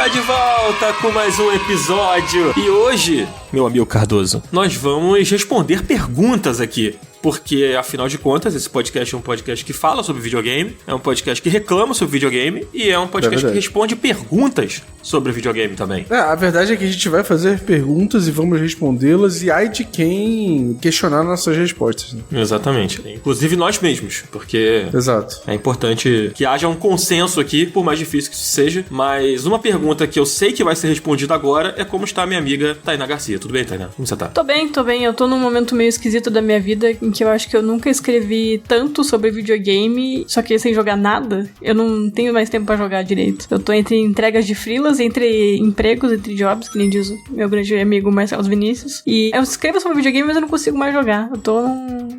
está de volta com mais um episódio. E hoje, meu amigo Cardoso, nós vamos responder perguntas aqui. Porque, afinal de contas, esse podcast é um podcast que fala sobre videogame, é um podcast que reclama sobre videogame e é um podcast que responde perguntas sobre videogame também. A verdade é que a gente vai fazer perguntas e vamos respondê-las e ai de quem questionar nossas respostas. Né? Exatamente. Inclusive nós mesmos, porque Exato. É importante que haja um consenso aqui, por mais difícil que isso seja. Mas uma pergunta que eu sei que vai ser respondida agora é como está a minha amiga Tainá Garcia. Tudo bem, Tainá? Como você tá? Tô bem. Eu tô num momento meio esquisito da minha vida em que eu acho que eu nunca escrevi tanto sobre videogame, só que sem jogar nada. Eu não tenho mais tempo pra jogar direito. Eu tô entre entregas de freelas, entre empregos, entre jobs, que nem diz o meu grande amigo Marcelo Vinícius. E eu escrevo sobre videogame, mas eu não consigo mais jogar. Eu tô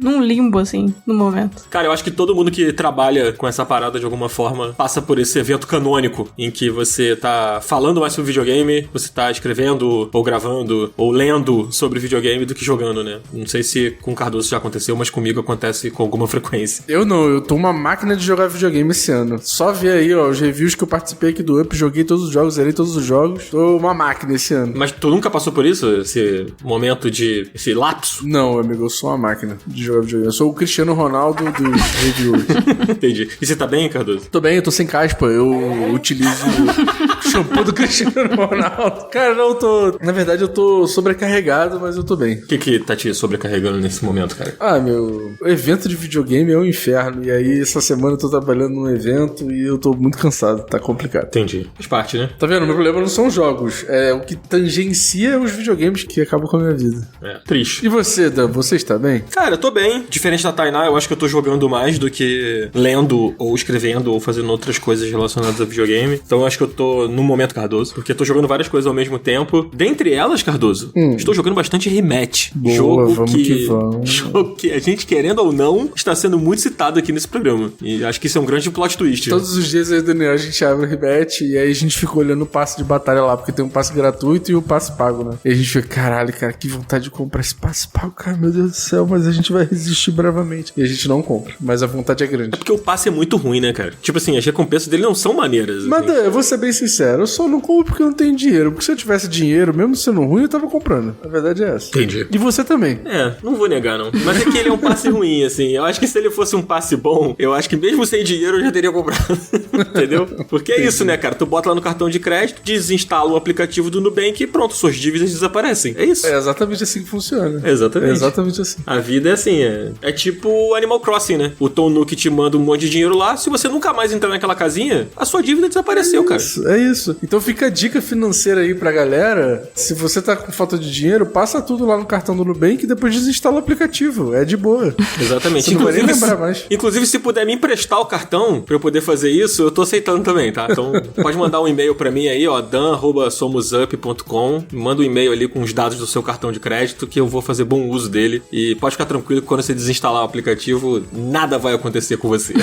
num limbo, assim, no momento. Cara, eu acho que todo mundo que trabalha com essa parada de alguma forma passa por esse evento canônico em que você tá falando mais sobre videogame, você tá escrevendo, ou gravando, ou lendo sobre videogame do que jogando, né? Não sei se com o Cardoso já aconteceu, mas comigo acontece com alguma frequência. Eu tô uma máquina de jogar videogame esse ano. Só ver aí, ó, os reviews que eu participei aqui do Up, joguei todos os jogos, zerei todos os jogos. Tô uma máquina esse ano. Mas tu nunca passou por isso? Esse momento de... esse lapso? Não, amigo, eu sou uma máquina de jogar videogame. Eu sou o Cristiano Ronaldo dos reviews. Entendi. E você tá bem, Cardoso? Tô bem, eu tô sem caspa. Eu utilizo o shampoo do Cristiano Ronaldo. Cara, não, na verdade, eu tô sobrecarregado, mas eu tô bem. O que tá te sobrecarregando nesse momento, cara? Meu, o evento de videogame é um inferno. E aí, essa semana eu tô trabalhando num evento e eu tô muito cansado. Tá complicado. Entendi. Faz parte, né? Tá vendo? Meu problema não são os jogos. É o que tangencia os videogames que acabam com a minha vida. É, triste. E você, Dan? Você está bem? Cara, eu tô bem. Diferente da Tainá, eu acho que eu tô jogando mais do que lendo, ou escrevendo, ou fazendo outras coisas relacionadas a videogame. Então eu acho que eu tô no momento Cardoso, porque eu tô jogando várias coisas ao mesmo tempo. Dentre elas, Cardoso, estou jogando bastante Rematch. Boa, vamos que vamos. Jogo que a gente, querendo ou não, está sendo muito citado aqui nesse programa. E acho que isso é um grande plot twist. Todos os dias aí, Daniel, a gente abre o Rematch e aí a gente fica olhando o passe de batalha lá, porque tem um passe gratuito e o passe pago, né? E a gente fica, caralho, cara, que vontade de comprar esse passe pago, cara, meu Deus do céu, mas a gente vai resistir bravamente. E a gente não compra, mas a vontade é grande. É porque o passe é muito ruim, né, cara? Tipo assim, as recompensas dele não são maneiras. Mas, assim. Dan, eu vou ser bem sincero, eu só não compro porque eu não tenho dinheiro. Porque se eu tivesse dinheiro, mesmo sendo ruim, eu tava comprando. A verdade é essa. Entendi. E você também. Não vou negar, não. Mas é que ele é um passe ruim, assim. Eu acho que se ele fosse um passe bom, eu acho que mesmo sem dinheiro eu já teria comprado. Entendeu? Porque é isso, né, cara? Tu bota lá no cartão de crédito, desinstala o aplicativo do Nubank e pronto, suas dívidas desaparecem. É isso. É exatamente assim que funciona. Exatamente. É exatamente assim. A vida é assim, é tipo Animal Crossing, né? O Tom Nook te manda um monte de dinheiro lá, se você nunca mais entrar naquela casinha, a sua dívida desapareceu, cara. É isso. Então fica a dica financeira aí pra galera. Se você tá com falta de dinheiro, passa tudo lá no cartão do Nubank e depois desinstala o aplicativo. É de boa. Exatamente. Você não vai nem lembrar mais. Inclusive, se puder me emprestar o cartão pra eu poder fazer isso, eu tô aceitando também, tá? Então, pode mandar um e-mail pra mim aí, ó, dan@somosup.com. Manda um e-mail ali com os dados do seu cartão de crédito que eu vou fazer bom uso dele. E pode ficar tranquilo que quando você desinstalar o aplicativo, nada vai acontecer com você.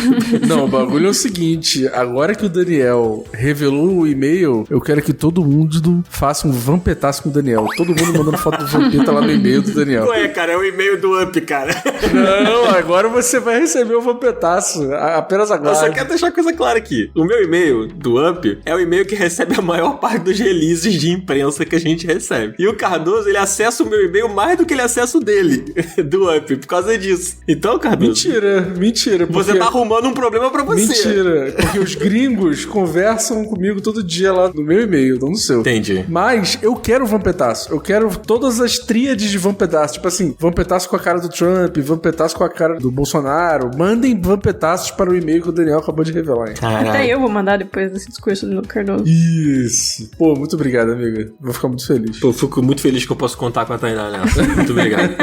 Não, o bagulho é o seguinte, agora que o Daniel revelou o e-mail, eu quero que todo mundo faça um vampetaço com o Daniel. Todo mundo mandando foto do vampeta lá no e-mail do Daniel. Ué, cara, é o e-mail do Up, cara. Não, agora você vai receber o vampetaço. Apenas agora. Eu só quero deixar uma coisa clara aqui. O meu e-mail do Up é o e-mail que recebe a maior parte dos releases de imprensa que a gente recebe. E o Cardoso, ele acessa o meu e-mail mais do que ele acessa o dele, do Up, por causa disso. Então, Cardoso... Mentira. Você tá arrumando um problema pra você. Mentira, porque os gringos conversam comigo todo dia lá no meu e-mail, não no seu. Entendi. Mas eu quero vampetaço. Eu quero todas as tríades de vampetaço. Tipo assim, vampetaço com a cara do Trump, vampetaço com a cara do Bolsonaro. Mandem vampetaços para o e-mail que o Daniel acabou de revelar, hein? Até eu vou mandar depois desse discurso do Cardoso. Isso. Pô, muito obrigado, amiga. Vou ficar muito feliz. Pô, fico muito feliz que eu posso contar com a Tainá nessa. Muito obrigado.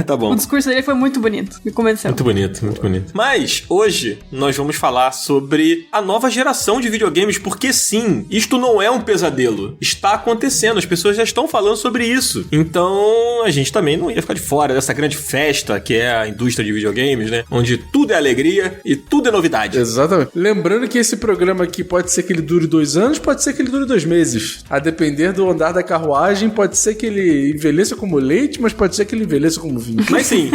Tá bom. O discurso dele foi muito bonito. Me convenceu. Muito bonito, muito bonito. Mas, hoje, nós vamos falar sobre a nova geração de videogames, porque sim, isto não é um pesadelo. Está acontecendo, as pessoas já estão falando sobre isso. Então, a gente também não ia ficar de fora dessa grande festa festa que é a indústria de videogames, né? Onde tudo é alegria e tudo é novidade. Exatamente. Lembrando que esse programa aqui pode ser que ele dure 2 anos, pode ser que ele dure 2 meses. A depender do andar da carruagem, pode ser que ele envelheça como leite, mas pode ser que ele envelheça como vinho. Mas sim,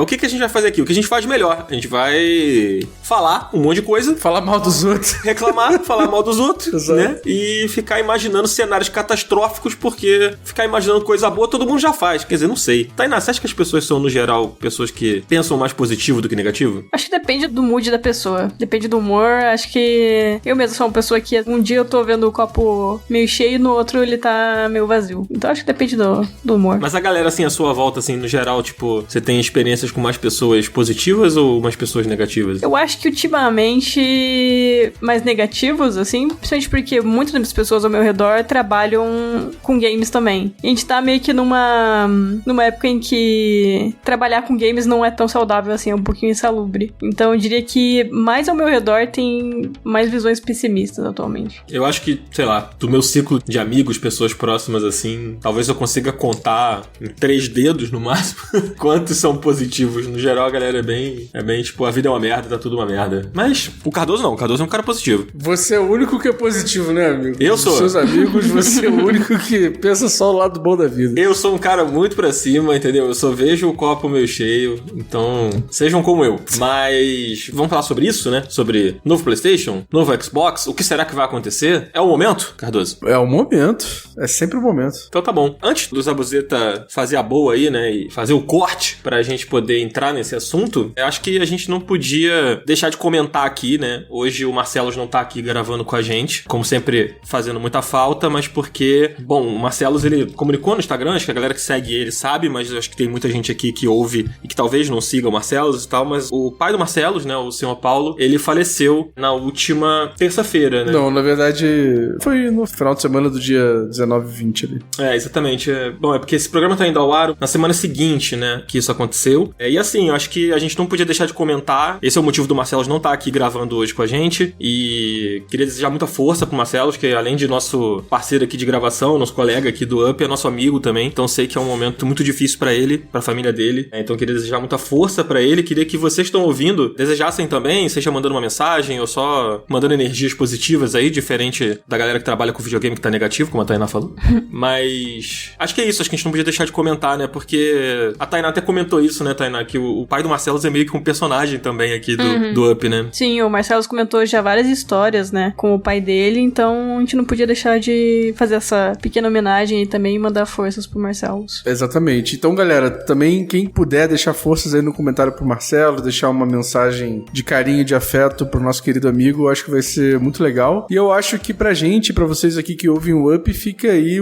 o que a gente vai fazer aqui? O que a gente faz melhor? A gente vai falar um monte de coisa, Falar mal dos outros. reclamar, falar mal dos outros, Exato. né? E ficar imaginando cenários catastróficos, porque ficar imaginando coisa boa todo mundo já faz. Quer dizer, não sei. Tainá, você acha que as pessoas são, no geral, pessoas que pensam mais positivo do que negativo? Acho que depende do mood da pessoa. Depende do humor. Acho que eu mesmo sou uma pessoa que um dia eu tô vendo o copo meio cheio e no outro ele tá meio vazio. Então acho que depende do humor. Mas a galera, assim, à sua volta, assim, no geral, tipo, você tem experiências com mais pessoas positivas ou mais pessoas negativas? Eu acho que ultimamente mais negativos, assim, principalmente porque muitas das pessoas ao meu redor trabalham com games também. E a gente tá meio que numa época em que trabalhar com games não é tão saudável assim, é um pouquinho insalubre. Então eu diria que mais ao meu redor tem mais visões pessimistas atualmente. Eu acho que, sei lá, do meu ciclo de amigos, pessoas próximas, assim, talvez eu consiga contar em 3 dedos, no máximo, quantos são positivos. No geral, a galera é bem, tipo, a vida é uma merda, tá tudo uma merda. Mas o Cardoso não, o Cardoso é um cara positivo. Você é o único que é positivo, né, amigo? Eu sou. Dos seus amigos, você é o único que pensa só o lado bom da vida. Eu sou um cara muito pra cima, entendeu? Eu só vejo o copo meio cheio, então sejam como eu. Mas vamos falar sobre isso, né? Sobre novo PlayStation, novo Xbox, o que será que vai acontecer? É o momento, Cardoso? É o momento. É sempre o momento. Então tá bom. Antes do Zabuzeta fazer a boa aí, né, e fazer o corte pra gente poder entrar nesse assunto, eu acho que a gente não podia deixar de comentar aqui, né? Hoje o Marcelos não tá aqui gravando com a gente, como sempre fazendo muita falta, mas porque, bom, o Marcelos, ele comunicou no Instagram, acho que a galera que segue ele sabe, mas eu acho que tem muita gente aqui que ouve e que talvez não siga o Marcelos e tal, mas o pai do Marcelos, né, o senhor Paulo, ele faleceu na última terça-feira, né? Não, na verdade, foi no final de semana do dia 19 e 20 ali. Exatamente. Bom, é porque esse programa tá indo ao ar na semana seguinte, né, que isso aconteceu. E assim, eu acho que a gente não podia deixar de comentar. Esse é o motivo do Marcelos não estar aqui gravando hoje com a gente. E queria desejar muita força pro Marcelos, que além de nosso parceiro aqui de gravação, nosso colega aqui do Up, é nosso amigo também. Então sei que é um momento muito difícil pra ele, pra família dele. Então queria desejar muita força pra ele. Queria que vocês que estão ouvindo desejassem também, seja mandando uma mensagem ou só mandando energias positivas aí, diferente da galera que trabalha com videogame que tá negativo, como a Tainá falou. Mas acho que é isso, acho que a gente não podia deixar de comentar, né? Porque a Tainá até comentou isso, né, Tainá? Que o pai do Marcelos é meio que um personagem também aqui do Up, né? Sim, o Marcelos comentou já várias histórias, né, com o pai dele, então a gente não podia deixar de fazer essa pequena homenagem e também mandar forças pro Marcelos. Exatamente. Então, galera, também quem puder deixar forças aí no comentário pro Marcelo, deixar uma mensagem de carinho, de afeto pro nosso querido amigo, eu acho que vai ser muito legal. E eu acho que pra gente, pra vocês aqui que ouvem o Up, fica aí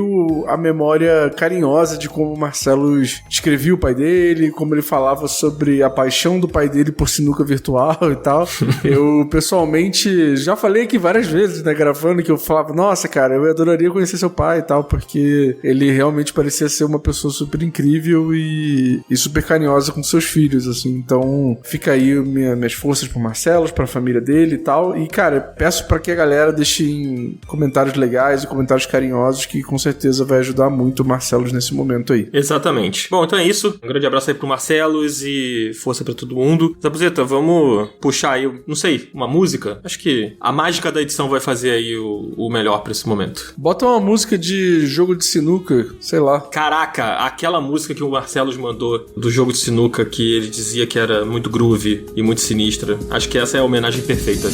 a memória carinhosa de como o Marcelo escrevia o pai dele, como ele falava sobre a paixão do pai dele por sinuca virtual e tal. Eu, pessoalmente, já falei aqui várias vezes, né, gravando, que eu falava, nossa, cara, eu adoraria conhecer seu pai e tal, porque ele realmente parecia ser uma pessoa super incrível e super carinhosa com seus filhos, assim. Então, fica aí minhas forças pro Marcelo, pra família dele e tal. E, cara, peço pra que a galera deixe comentários legais e comentários carinhosos, que com certeza vai ajudar muito o Marcelo nesse momento aí. Exatamente. Bom, então é isso. Um grande abraço aí pro Marcelos e força pra todo mundo. Zabuzeta, vamos puxar aí, não sei, uma música? Acho que a mágica da edição vai fazer aí o melhor pra esse momento. Bota uma música de jogo de sinuca, sei lá. Caraca, aquela música que o Marcelos mandou do jogo de sinuca, que ele dizia que era muito groove e muito sinistra. Acho que essa é a homenagem perfeita.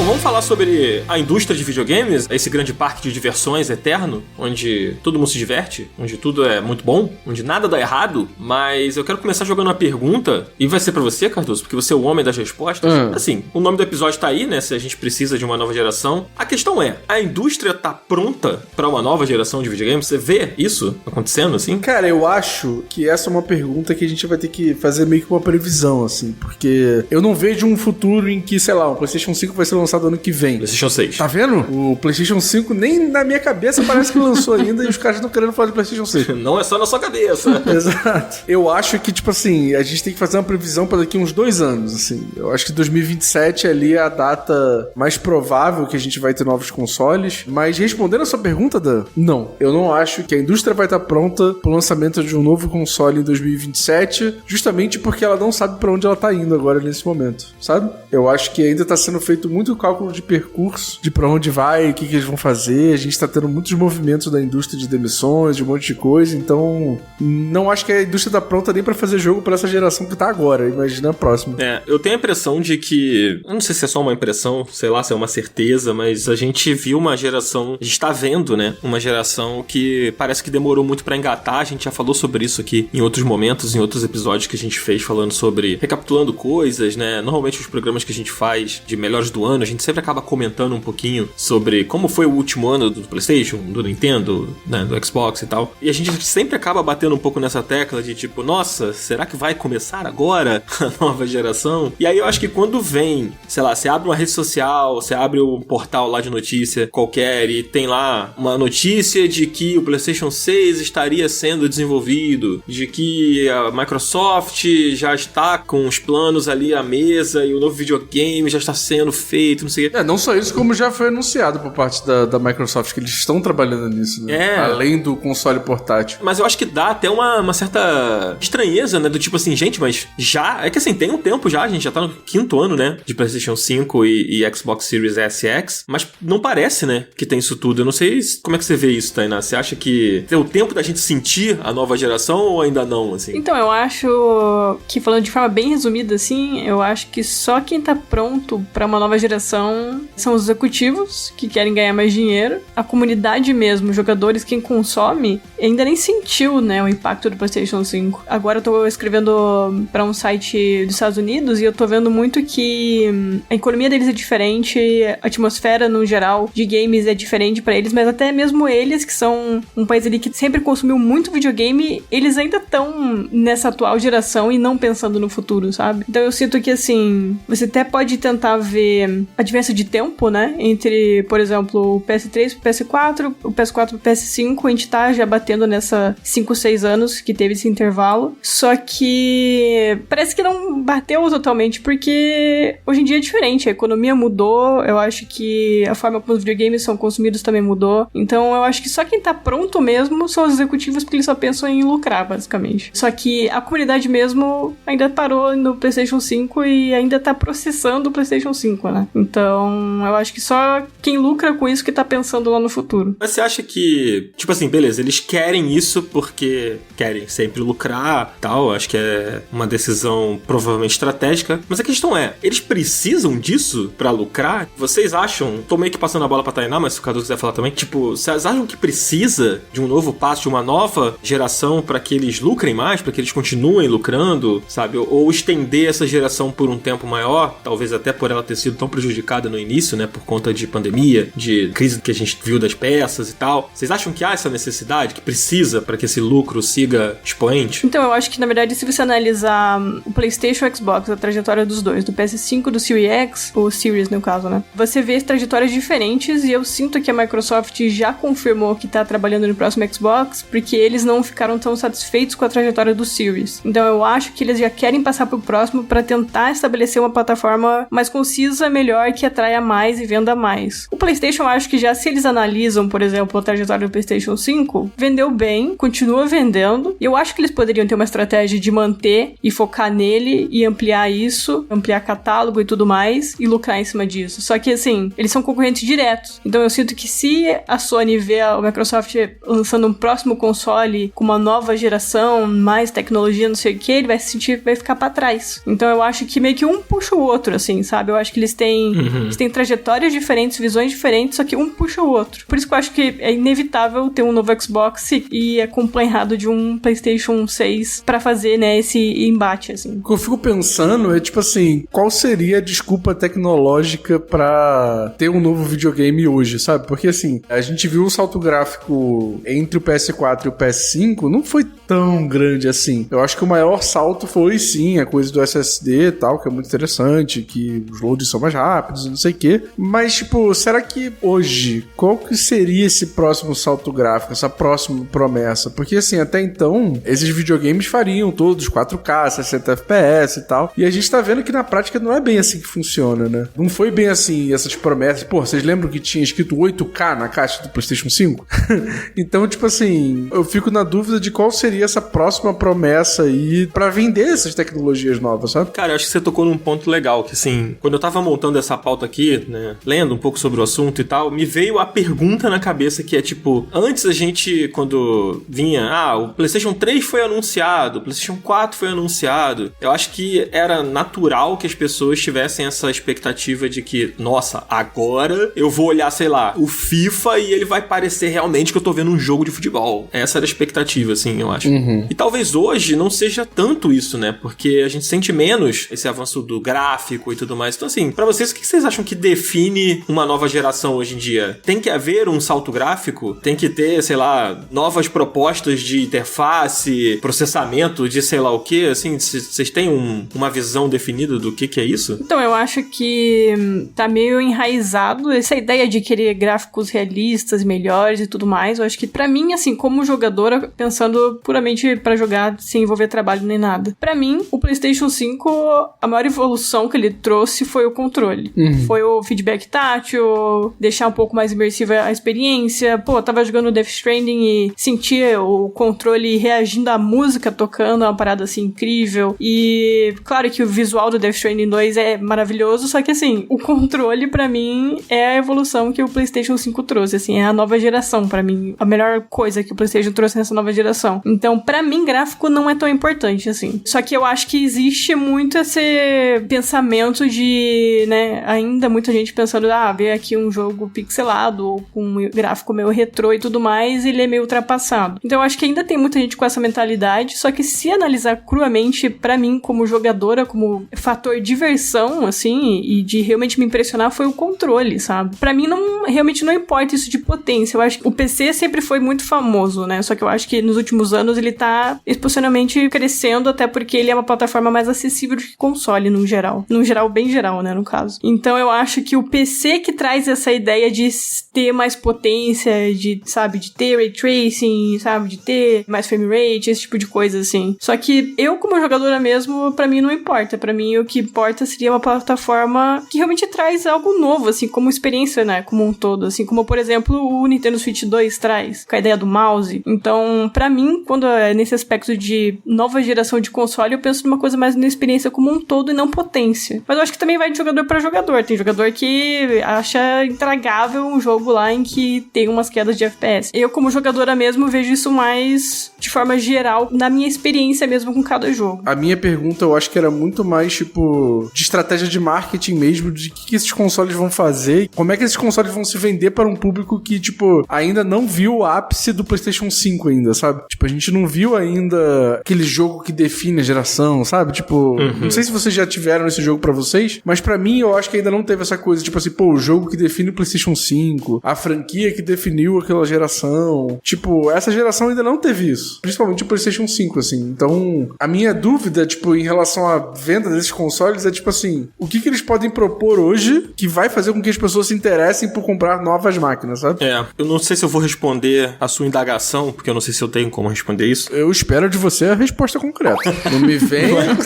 Vamos falar sobre a indústria de videogames, esse grande parque de diversões eterno, onde todo mundo se diverte, onde tudo é muito bom, onde nada dá errado, mas eu quero começar jogando uma pergunta, e vai ser pra você, Cardoso, porque você é o homem das respostas. Assim, o nome do episódio tá aí, né, se a gente precisa de uma nova geração. A questão é, a indústria tá pronta pra uma nova geração de videogames? Você vê isso acontecendo, assim? Cara, eu acho que essa é uma pergunta que a gente vai ter que fazer meio que uma previsão, assim, porque eu não vejo um futuro em que, sei lá, o PlayStation 5 vai ser lançado ano que vem. PlayStation 6. Tá vendo? O PlayStation 5 nem na minha cabeça parece que lançou ainda e os caras estão querendo falar de PlayStation 6. Não é só na sua cabeça. Exato. Eu acho que, tipo assim, a gente tem que fazer uma previsão pra daqui uns 2 anos, assim. Eu acho que 2027 ali é a data mais provável que a gente vai ter novos consoles. Mas respondendo a sua pergunta, Dan, não. Eu não acho que a indústria vai estar pronta pro lançamento de um novo console em 2027, justamente porque ela não sabe pra onde ela tá indo agora nesse momento, sabe? Eu acho que ainda tá sendo feito muito cálculo de percurso, de pra onde vai, o que eles vão fazer. A gente tá tendo muitos movimentos da indústria de demissões, de um monte de coisa, então não acho que a indústria tá pronta nem pra fazer jogo pra essa geração que tá agora, imagina a próxima. Eu tenho a impressão de que, eu não sei se é só uma impressão, sei lá, se é uma certeza, mas a gente viu uma geração, a gente tá vendo, né, uma geração que parece que demorou muito pra engatar. A gente já falou sobre isso aqui em outros momentos, em outros episódios que a gente fez falando sobre, recapitulando coisas, né, normalmente os programas que a gente faz de melhores do ano, a gente sempre acaba comentando um pouquinho sobre como foi o último ano do PlayStation, do Nintendo, né, do Xbox e tal, e a gente sempre acaba batendo um pouco nessa tecla de tipo, nossa, será que vai começar agora a nova geração? E aí eu acho que quando vem, sei lá, você abre uma rede social, você abre um portal lá de notícia qualquer e tem lá uma notícia de que o PlayStation 6 estaria sendo desenvolvido, de que a Microsoft já está com os planos ali à mesa e o novo videogame já está sendo feito, não sei o quê. Não só isso, como já foi anunciado por parte da Microsoft que eles estão trabalhando nisso, né? Além do console portátil. Mas eu acho que dá até uma certa estranheza, né? Do tipo assim, gente, mas já... É que assim, tem um tempo já, a gente já tá no 5º ano, né? De PlayStation 5 e Xbox Series S e X, mas não parece, né? Que tem isso tudo. Eu não sei como é que você vê isso, Tainá. Você acha que tem o tempo da gente sentir a nova geração ou ainda não, assim? Então, eu acho que, falando de forma bem resumida, assim, eu acho que só quem tá pronto pra uma nova geração são os executivos, que querem ganhar mais dinheiro. A comunidade mesmo, os jogadores, quem consome, ainda nem sentiu, né, o impacto do PlayStation 5. Agora eu tô escrevendo pra um site dos Estados Unidos e eu tô vendo muito que a economia deles é diferente, a atmosfera, no geral, de games é diferente pra eles, mas até mesmo eles, que são um país ali que sempre consumiu muito videogame, eles ainda estão nessa atual geração e não pensando no futuro, sabe? Então eu sinto que, assim, você até pode tentar ver a diferença de tempo, né, entre, por exemplo, o PS3 pro PS4, o PS4 pro PS5, a gente tá já batendo nessa 5, 6 anos que teve esse intervalo, só que parece que não bateu totalmente, porque hoje em dia é diferente, a economia mudou, eu acho que a forma como os videogames são consumidos também mudou, então eu acho que só quem tá pronto mesmo são os executivos, porque eles só pensam em lucrar, basicamente. Só que a comunidade mesmo ainda parou no PlayStation 5 e ainda tá processando o PlayStation 5, né? Então, eu acho que só quem lucra com isso que tá pensando lá no futuro. Mas você acha que, tipo assim, beleza, eles querem isso porque querem sempre lucrar, tal, acho que é uma decisão provavelmente estratégica, mas a questão é, eles precisam disso pra lucrar? Vocês acham, tô meio que passando a bola pra Tainá, mas se o Cadu quiser falar também, tipo, vocês acham que precisa de um novo passo, de uma nova geração pra que eles lucrem mais, pra que eles continuem lucrando, sabe? Ou estender essa geração por um tempo maior, talvez até por ela ter sido tão prejudicada no início, né, por conta de pandemia, de crise que a gente viu das peças e tal. Vocês acham que há essa necessidade, que precisa pra que esse lucro siga expoente? Então, eu acho que, na verdade, se você analisar o PlayStation e o Xbox, a trajetória dos dois, do PS5 do Series X, ou Series no caso, né, você vê trajetórias diferentes e eu sinto que a Microsoft já confirmou que tá trabalhando no próximo Xbox, porque eles não ficaram tão satisfeitos com a trajetória do Series. Então, eu acho que eles já querem passar pro próximo pra tentar estabelecer uma plataforma mais concisa, melhor, que atraia mais e venda mais. O PlayStation, eu acho que já, se eles analisam, por exemplo, a trajetória do PlayStation 5, vendeu bem, continua vendendo, e eu acho que eles poderiam ter uma estratégia de manter e focar nele e ampliar isso, ampliar catálogo e tudo mais, e lucrar em cima disso. Só que, assim, eles são concorrentes diretos. Então eu sinto que se a Sony vê a Microsoft lançando um próximo console com uma nova geração, mais tecnologia, não sei o que, ele vai se sentir, vai ficar pra trás. Então eu acho que meio que um puxa o outro, assim, sabe? Eu acho que eles têm trajetórias diferentes, visões diferentes, só que um puxa o outro. Por isso que eu acho que é inevitável ter um novo Xbox e acompanhado de um PlayStation 6 pra fazer, né, esse embate, assim. O que eu fico pensando é, tipo assim, qual seria a desculpa tecnológica pra ter um novo videogame hoje, sabe? Porque, assim, a gente viu o salto gráfico entre o PS4 e o PS5, não foi tão grande assim. Eu acho que o maior salto foi, sim, a coisa do SSD e tal, que é muito interessante, que os loads são mais rápidos e não sei o quê. Mas, tipo, será que hoje, qual que seria esse próximo salto gráfico, essa próxima promessa? Porque, assim, até então, esses videogames fariam todos 4K, 60 FPS e tal. E a gente tá vendo que na prática não é bem assim que funciona, né? Não foi bem assim essas promessas. Pô, vocês lembram que tinha escrito 8K na caixa do PlayStation 5? Então, tipo assim, eu fico na dúvida de qual seria essa próxima promessa aí pra vender essas tecnologias novas, sabe? Cara, eu acho que você tocou num ponto legal, que assim, quando eu tava montando essa pauta aqui, né, lendo um pouco sobre o assunto e tal, me veio a pergunta na cabeça que é tipo, antes a gente, quando vinha, o PlayStation 3 foi anunciado, o PlayStation 4 foi anunciado, eu acho que era natural que as pessoas tivessem essa expectativa de que, nossa, agora eu vou olhar, sei lá, o FIFA e ele vai parecer realmente que eu tô vendo um jogo de futebol. Essa era a expectativa, assim, eu acho. E talvez hoje não seja tanto isso, né? Porque a gente sente menos esse avanço do gráfico e tudo mais. Então, assim, pra vocês, o que vocês acham que define uma nova geração hoje em dia? Tem que haver um salto gráfico? Tem que ter, sei lá, novas propostas de interface, processamento de sei lá o que? Assim, vocês têm uma visão definida do que é isso? Então, eu acho que tá meio enraizado essa ideia de querer gráficos realistas, melhores e tudo mais. Eu acho que pra mim, assim, como jogadora, pensando puramente pra jogar sem envolver trabalho nem nada. Pra mim, o PlayStation 5, a maior evolução que ele trouxe foi o controle. Foi o feedback tátil, deixar um pouco mais imersiva a experiência. Pô, eu tava jogando Death Stranding e sentia o controle reagindo à música tocando, é uma parada assim incrível. E claro que o visual do Death Stranding 2 é maravilhoso, só que assim, o controle pra mim é a evolução que o PlayStation 5 trouxe, assim, é a nova geração pra mim, a melhor coisa que o PlayStation trouxe nessa nova geração. Então, pra mim, gráfico não é tão importante, assim. Só que eu acho que existe muito esse pensamento de, né, ainda muita gente pensando, ver aqui um jogo pixelado ou com um gráfico meio retrô e tudo mais, ele é meio ultrapassado. Então, eu acho que ainda tem muita gente com essa mentalidade, só que se analisar cruamente, pra mim, como jogadora, como fator diversão, assim, e de realmente me impressionar, foi o controle, sabe? Pra mim, realmente não importa isso de potência. Eu acho que o PC sempre foi muito famoso, né? Só que eu acho que nos últimos anos ele tá exponencialmente crescendo, até porque ele é uma plataforma mais acessível do que console, no geral. No geral, bem geral, né, no caso. Então eu acho que o PC que traz essa ideia de ter mais potência, de, sabe, de ter ray tracing, sabe, de ter mais frame rate, esse tipo de coisa, assim. Só que eu, como jogadora mesmo, pra mim não importa. Pra mim o que importa seria uma plataforma que realmente traz algo novo, assim, como experiência, né, como um todo, assim, como, por exemplo, o Nintendo Switch 2 traz, com a ideia do mouse. Então, pra mim, quando é nesse aspecto de nova geração de console, eu penso numa coisa mais na experiência como um todo e não potência. Mas eu acho que também vai de jogador pra jogador. Tem jogador que acha intragável um jogo lá em que tem umas quedas de FPS. Eu, como jogadora mesmo, vejo isso mais de forma geral, na minha experiência mesmo com cada jogo. A minha pergunta, eu acho que era muito mais, tipo, de estratégia de marketing mesmo, de o que esses consoles vão fazer, como é que esses consoles vão se vender para um público que, tipo, ainda não viu o ápice do PlayStation 5 ainda, sabe? Tipo, a gente não viu ainda aquele jogo que define a geração, sabe? Tipo, não sei se vocês já tiveram esse jogo pra vocês, mas pra mim eu acho que ainda não teve essa coisa, tipo assim, pô, o jogo que define o PlayStation 5, a franquia que definiu aquela geração. Tipo, essa geração ainda não teve isso. Principalmente o PlayStation 5, assim. Então, a minha dúvida, tipo, em relação à venda desses consoles é, tipo assim, o que eles podem propor hoje que vai fazer com que as pessoas se interessem por comprar novas máquinas, sabe? Eu não sei se eu vou responder a sua indagação, porque eu não sei se eu tenho como responder isso. Eu espero de você a resposta concreta. Não me venha...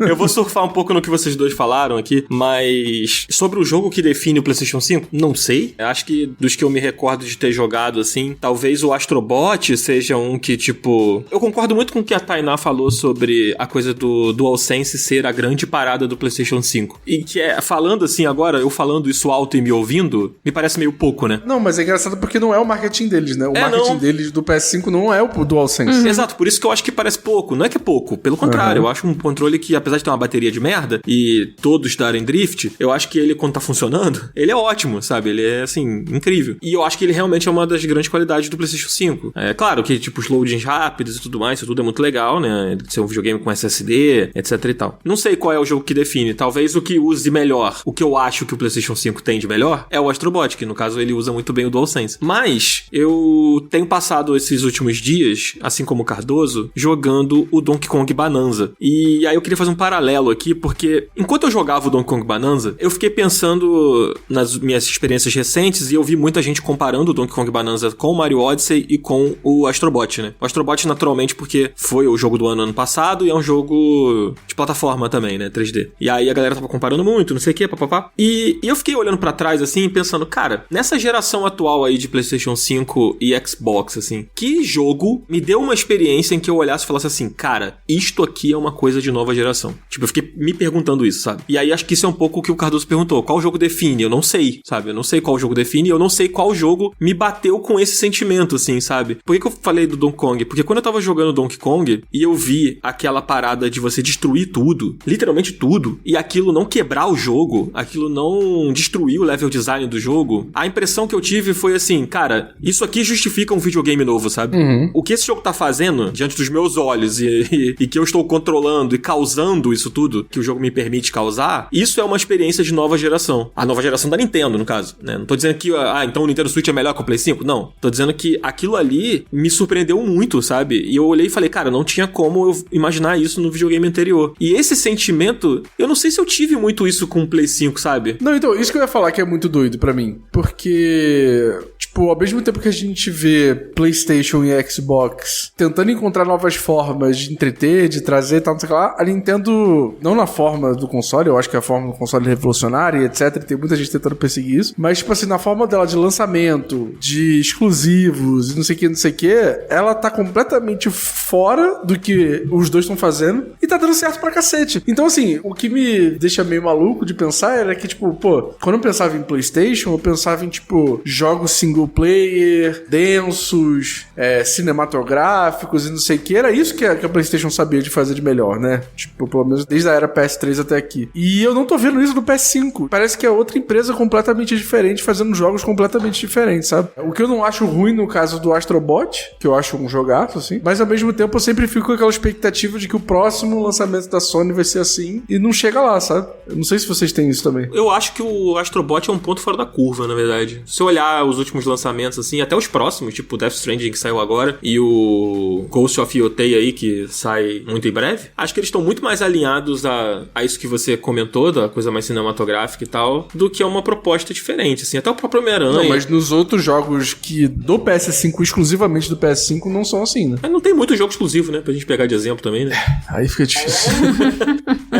Eu vou surfar um pouco no que vocês dois falaram aqui, mas sobre o jogo que define o PlayStation 5, não sei. Acho que dos que eu me recordo de ter jogado, assim, talvez o Astrobot seja um que, tipo... Eu concordo muito com o que a Tainá falou sobre a coisa do DualSense ser a grande parada do PlayStation 5. E que é, falando assim agora, eu falando isso alto e me ouvindo, me parece meio pouco, né? Não, mas é engraçado porque não é o marketing deles, né? O marketing deles do PS5 não é o DualSense. Exato, por isso que eu acho que parece pouco. Não é que é pouco, pelo contrário. Eu acho um controle que, apesar de ter uma bateria de merda e todos darem drift, eu acho que ele, quando tá funcionando, ele é ótimo, sabe? Ele é, assim, incrível. E eu acho que ele realmente é uma das grandes qualidades do PlayStation 5. É claro que, tipo, os loadings rápidos e tudo mais, isso tudo é muito legal, né? Ser um videogame com SSD, etc e tal. Não sei qual é o jogo que define. Talvez o que use melhor, o que eu acho que o PlayStation 5 tem de melhor, é o Astrobot, que no caso ele usa muito bem o DualSense. Mas eu tenho passado esses últimos dias, assim como o Cardoso, jogando o Donkey Kong Bonanza. E aí eu queria fazer um paralelo aqui, porque enquanto eu jogava o Donkey Kong Bonanza, eu fiquei pensando nas minhas experiências recentes e eu vi muita gente comparando o Donkey Kong Bonanza com o Mario Odyssey e com o Astrobot, né? O Astrobot, naturalmente, porque foi o jogo do ano passado e é um jogo de plataforma também, né? 3D. E aí a galera tava comparando muito, não sei o que, papapá. E eu fiquei olhando pra trás, assim, pensando, cara, nessa geração atual aí de PlayStation 5 e Xbox, assim, que jogo me deu uma experiência em que eu olhasse e falasse assim, cara, isto aqui é uma coisa de nova geração. Tipo, eu fiquei me perguntando isso, sabe? E aí acho que isso é um pouco o que o Cardoso perguntou. Qual jogo define? Eu não sei, sabe? Eu não sei qual jogo define e eu não sei qual jogo me bateu com esse sentimento, assim, sabe? Por que eu falei do Donkey Kong? Porque quando eu tava jogando Donkey Kong e eu vi aquela parada de você destruir tudo, literalmente tudo, e aquilo não quebrar o jogo, aquilo não destruir o level design do jogo, a impressão que eu tive foi assim, cara, isso aqui justifica um videogame novo, sabe? O que esse jogo tá fazendo diante dos meus olhos e que eu estou controlando e causando isso tudo que o jogo me permite causar, isso é uma experiência de nova geração. A nova geração da Nintendo, no caso, né? Não tô dizendo que, então o Nintendo Switch é melhor que o Play 5? Não. Tô dizendo que aquilo ali me surpreendeu muito, sabe? E eu olhei e falei, cara, não tinha como eu imaginar isso no videogame anterior. E esse sentimento, eu não sei se eu tive muito isso com o Play 5, sabe? Não, então, isso que eu ia falar que é muito doido pra mim. Porque, tipo, ao mesmo tempo que a gente vê PlayStation e Xbox tentando encontrar novas formas de entreter, de trazer e tal, não sei o que lá, a Nintendo, não na forma do console, eu acho que a forma do console é revolucionária e etc, tem muita gente tentando perseguir isso, mas, tipo assim, na forma dela de lançamento, de exclusivos e não sei o que, ela tá completamente fora do que os dois estão fazendo e tá dando certo pra cacete. Então, assim, o que me deixa meio maluco de pensar era que, tipo, pô, quando eu pensava em PlayStation, eu pensava em, tipo, jogos single player, densos, cinematográficos e não sei o que. Era isso que a PlayStation sabia de fazer de melhor, né? Tipo, pelo menos desde a era PS3 até aqui. E eu não tô vendo isso no PS5. Parece que é outra empresa completamente diferente, fazendo jogos completamente diferentes, sabe? O que eu não acho ruim no caso do Astrobot, que eu acho um jogaço, assim, mas ao mesmo tempo eu sempre fico com aquela expectativa de que o próximo lançamento da Sony vai ser assim e não chega lá, sabe? Eu não sei se vocês têm isso também. Eu acho que o Astrobot é um ponto fora da curva, na verdade. Se eu olhar os últimos lançamentos, assim, até os próximos, tipo o Death Stranding que saiu agora e o Ghost of Yotei aí, que sai muito em breve, acho que eles estão muito mais alinhados a isso que você comentou, da coisa mais cinematográfica e tal, do que a uma proposta diferente, assim, até o próprio Homem-Aranha. Não, mas nos outros jogos que do PS5, exclusivamente do PS5, não são assim, né? Mas não tem muito jogo exclusivo, né? Pra gente pegar de exemplo também, né? Aí fica difícil.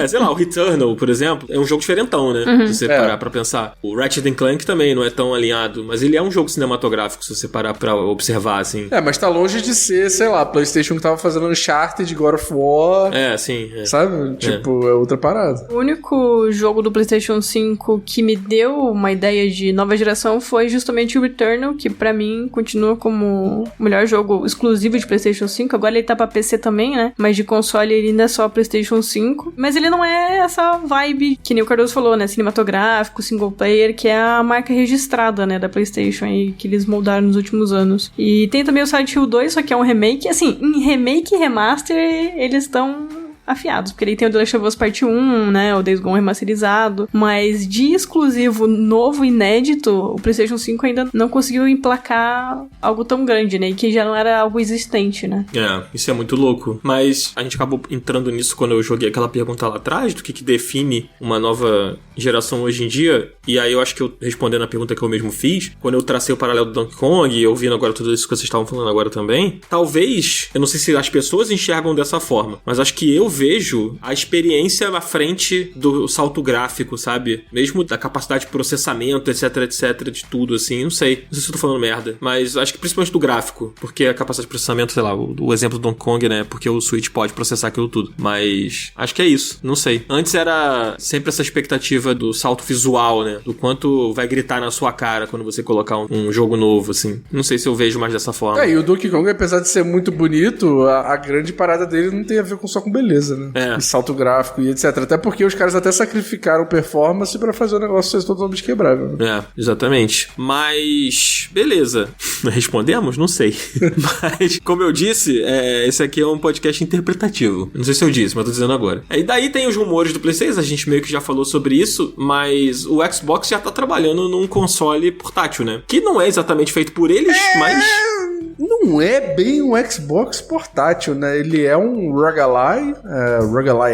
Sei lá, o Returnal, por exemplo, é um jogo diferentão, né? Se você parar pra pensar. O Ratchet & Clank também não é tão alinhado, mas ele é um jogo cinematográfico, se você parar pra observar, assim. Mas tá longe de ser, sei lá, PlayStation que tava fazendo Uncharted, God of War. Sim. Sabe? Tipo, é outra parada. O único jogo do PlayStation 5 que me deu uma ideia de nova geração foi justamente o Returnal, que pra mim continua como o melhor jogo exclusivo de PlayStation 5. Agora ele tá pra PC também, né? Mas de console ele ainda é só PlayStation 5. Mas ele não é essa vibe que nem o Cardoso falou, né? Cinematográfico, single player, que é a marca registrada, né? Da PlayStation aí, que eles moldaram nos últimos anos. E tem também o Silent Hill 2, só que é um remake. Assim, em remake e remaster, eles estão afiados, porque ele tem o The Last of Us Part 1, né, o Days Gone remasterizado, mas de exclusivo novo, inédito, o PlayStation 5 ainda não conseguiu emplacar algo tão grande, né, e que já não era algo existente, né. Isso é muito louco, mas a gente acabou entrando nisso quando eu joguei aquela pergunta lá atrás, do que define uma nova geração hoje em dia, e aí eu acho que eu respondendo a pergunta que eu mesmo fiz, quando eu tracei o paralelo do Donkey Kong, e ouvindo agora tudo isso que vocês estavam falando agora também, talvez, eu não sei se as pessoas enxergam dessa forma, mas acho que eu vejo a experiência à frente do salto gráfico, sabe? Mesmo da capacidade de processamento, etc, de tudo, assim, não sei se eu tô falando merda, mas acho que principalmente do gráfico, porque a capacidade de processamento, sei lá, o exemplo do Donkey Kong, né? Porque o Switch pode processar aquilo tudo, mas acho que é isso, não sei. Antes era sempre essa expectativa do salto visual, né? Do quanto vai gritar na sua cara quando você colocar um jogo novo, assim. Não sei se eu vejo mais dessa forma. E o Donkey Kong, apesar de ser muito bonito, a grande parada dele não tem a ver só com beleza, né? E salto gráfico e etc. Até porque os caras até sacrificaram performance pra fazer o negócio ser totalmente quebrável, né? Exatamente. Mas, beleza. Respondemos? Não sei. Mas, como eu disse, esse aqui é um podcast interpretativo. Não sei se eu disse, mas tô dizendo agora. E daí tem os rumores do PlayStation, a gente meio que já falou sobre isso, mas o Xbox já tá trabalhando num console portátil, né? Que não é exatamente feito por eles, mas... Não não é bem um Xbox portátil, né? Ele é um Roguelike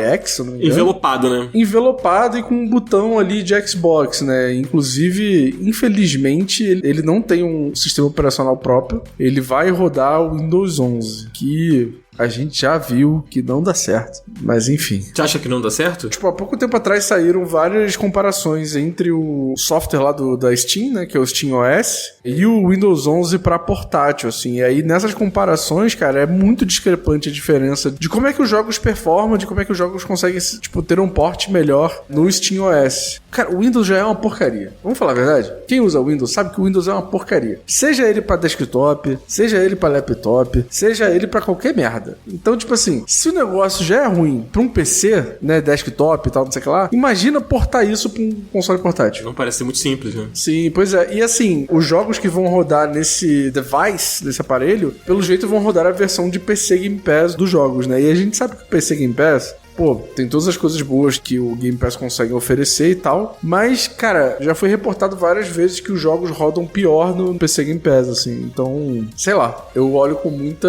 X, se eu não me engano. Envelopado, né? Envelopado e com um botão ali de Xbox, né? Inclusive, infelizmente, ele não tem um sistema operacional próprio. Ele vai rodar o Windows 11, que a gente já viu que não dá certo. Mas enfim. Você acha que não dá certo? Tipo, há pouco tempo atrás saíram várias comparações entre o software lá da Steam, né? Que é o SteamOS, e o Windows 11 pra portátil, assim. E aí, nessas comparações, cara, é muito discrepante a diferença de como é que os jogos performam, de como é que os jogos conseguem, tipo, ter um porte melhor no SteamOS. Cara, o Windows já é uma porcaria. Vamos falar a verdade? Quem usa o Windows sabe que o Windows é uma porcaria. Seja ele pra desktop, seja ele pra laptop, seja ele pra qualquer merda. Então, tipo assim, se o negócio já é ruim pra um PC, né, desktop e tal, não sei o que lá, imagina portar isso pra um console portátil. Não parece ser muito simples, né? Sim, pois é. E assim, os jogos que vão rodar nesse device, nesse aparelho, pelo jeito vão rodar a versão de PC Game Pass dos jogos, né? E a gente sabe que o PC Game Pass, pô, tem todas as coisas boas que o Game Pass consegue oferecer e tal, mas, cara, já foi reportado várias vezes que os jogos rodam pior no PC Game Pass, assim, então, sei lá, eu olho com muita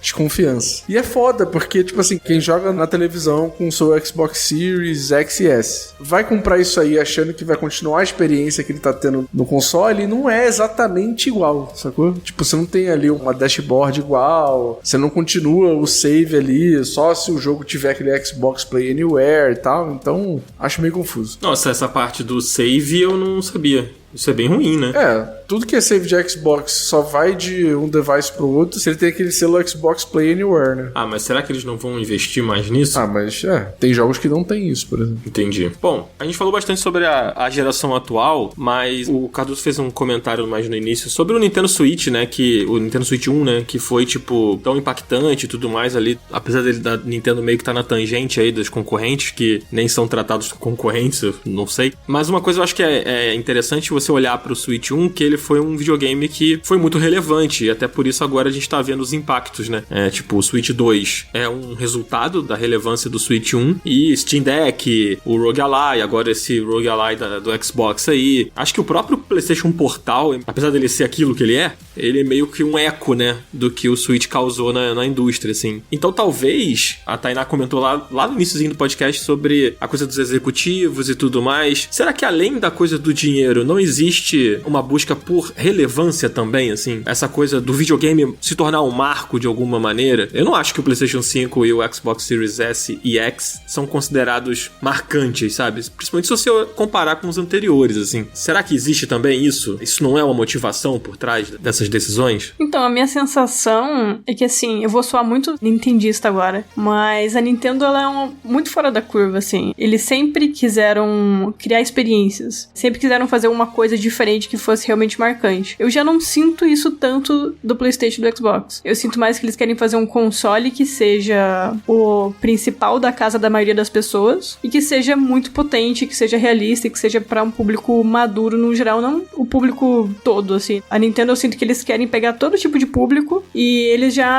desconfiança. E é foda, porque, tipo assim, quem joga na televisão com o seu Xbox Series X e S, vai comprar isso aí achando que vai continuar a experiência que ele tá tendo no console, e não é exatamente igual, sacou? Tipo, você não tem ali uma dashboard igual, você não continua o save ali, só se o jogo tiver aquele Xbox Play Anywhere e tal, então acho meio confuso. Nossa, essa parte do save eu não sabia. Isso é bem ruim, né? É, tudo que é save de Xbox só vai de um device pro outro se ele tem aquele selo Xbox Play Anywhere, né? Ah, mas será que eles não vão investir mais nisso? Ah, mas tem jogos que não tem isso, por exemplo. Entendi. Bom, a gente falou bastante sobre a geração atual, mas o Cardoso fez um comentário mais no início sobre o Nintendo Switch, né? O Nintendo Switch 1, né? Que foi, tipo, tão impactante e tudo mais ali, apesar dele da Nintendo meio que tá na tangente aí dos concorrentes, que nem são tratados como concorrentes, eu não sei. Mas uma coisa eu acho que é interessante você olhar pro Switch 1, que ele foi um videogame que foi muito relevante, e até por isso agora a gente tá vendo os impactos, né? Tipo, o Switch 2 é um resultado da relevância do Switch 1, e Steam Deck, o Roguelike, agora esse Roguelike do Xbox aí. Acho que o próprio PlayStation Portal, apesar dele ser aquilo que ele é meio que um eco, né? Do que o Switch causou na indústria, assim. Então talvez, a Tainá comentou lá no iníciozinho do podcast sobre a coisa dos executivos e tudo mais. Será que além da coisa do dinheiro, não existe uma busca por relevância também, assim? Essa coisa do videogame se tornar um marco de alguma maneira? Eu não acho que o PlayStation 5 e o Xbox Series S e X são considerados marcantes, sabe? Principalmente se você comparar com os anteriores, assim. Será que existe também isso? Isso não é uma motivação por trás dessas decisões? Então, a minha sensação é que, assim, eu vou soar muito nintendista agora, mas a Nintendo, ela é muito fora da curva, assim. Eles sempre quiseram criar experiências, sempre quiseram fazer uma coisa diferente que fosse realmente marcante. Eu já não sinto isso tanto do PlayStation e do Xbox. Eu sinto mais que eles querem fazer um console que seja o principal da casa da maioria das pessoas e que seja muito potente, que seja realista e que seja para um público maduro no geral, não o público todo, assim. A Nintendo, eu sinto que eles querem pegar todo tipo de público e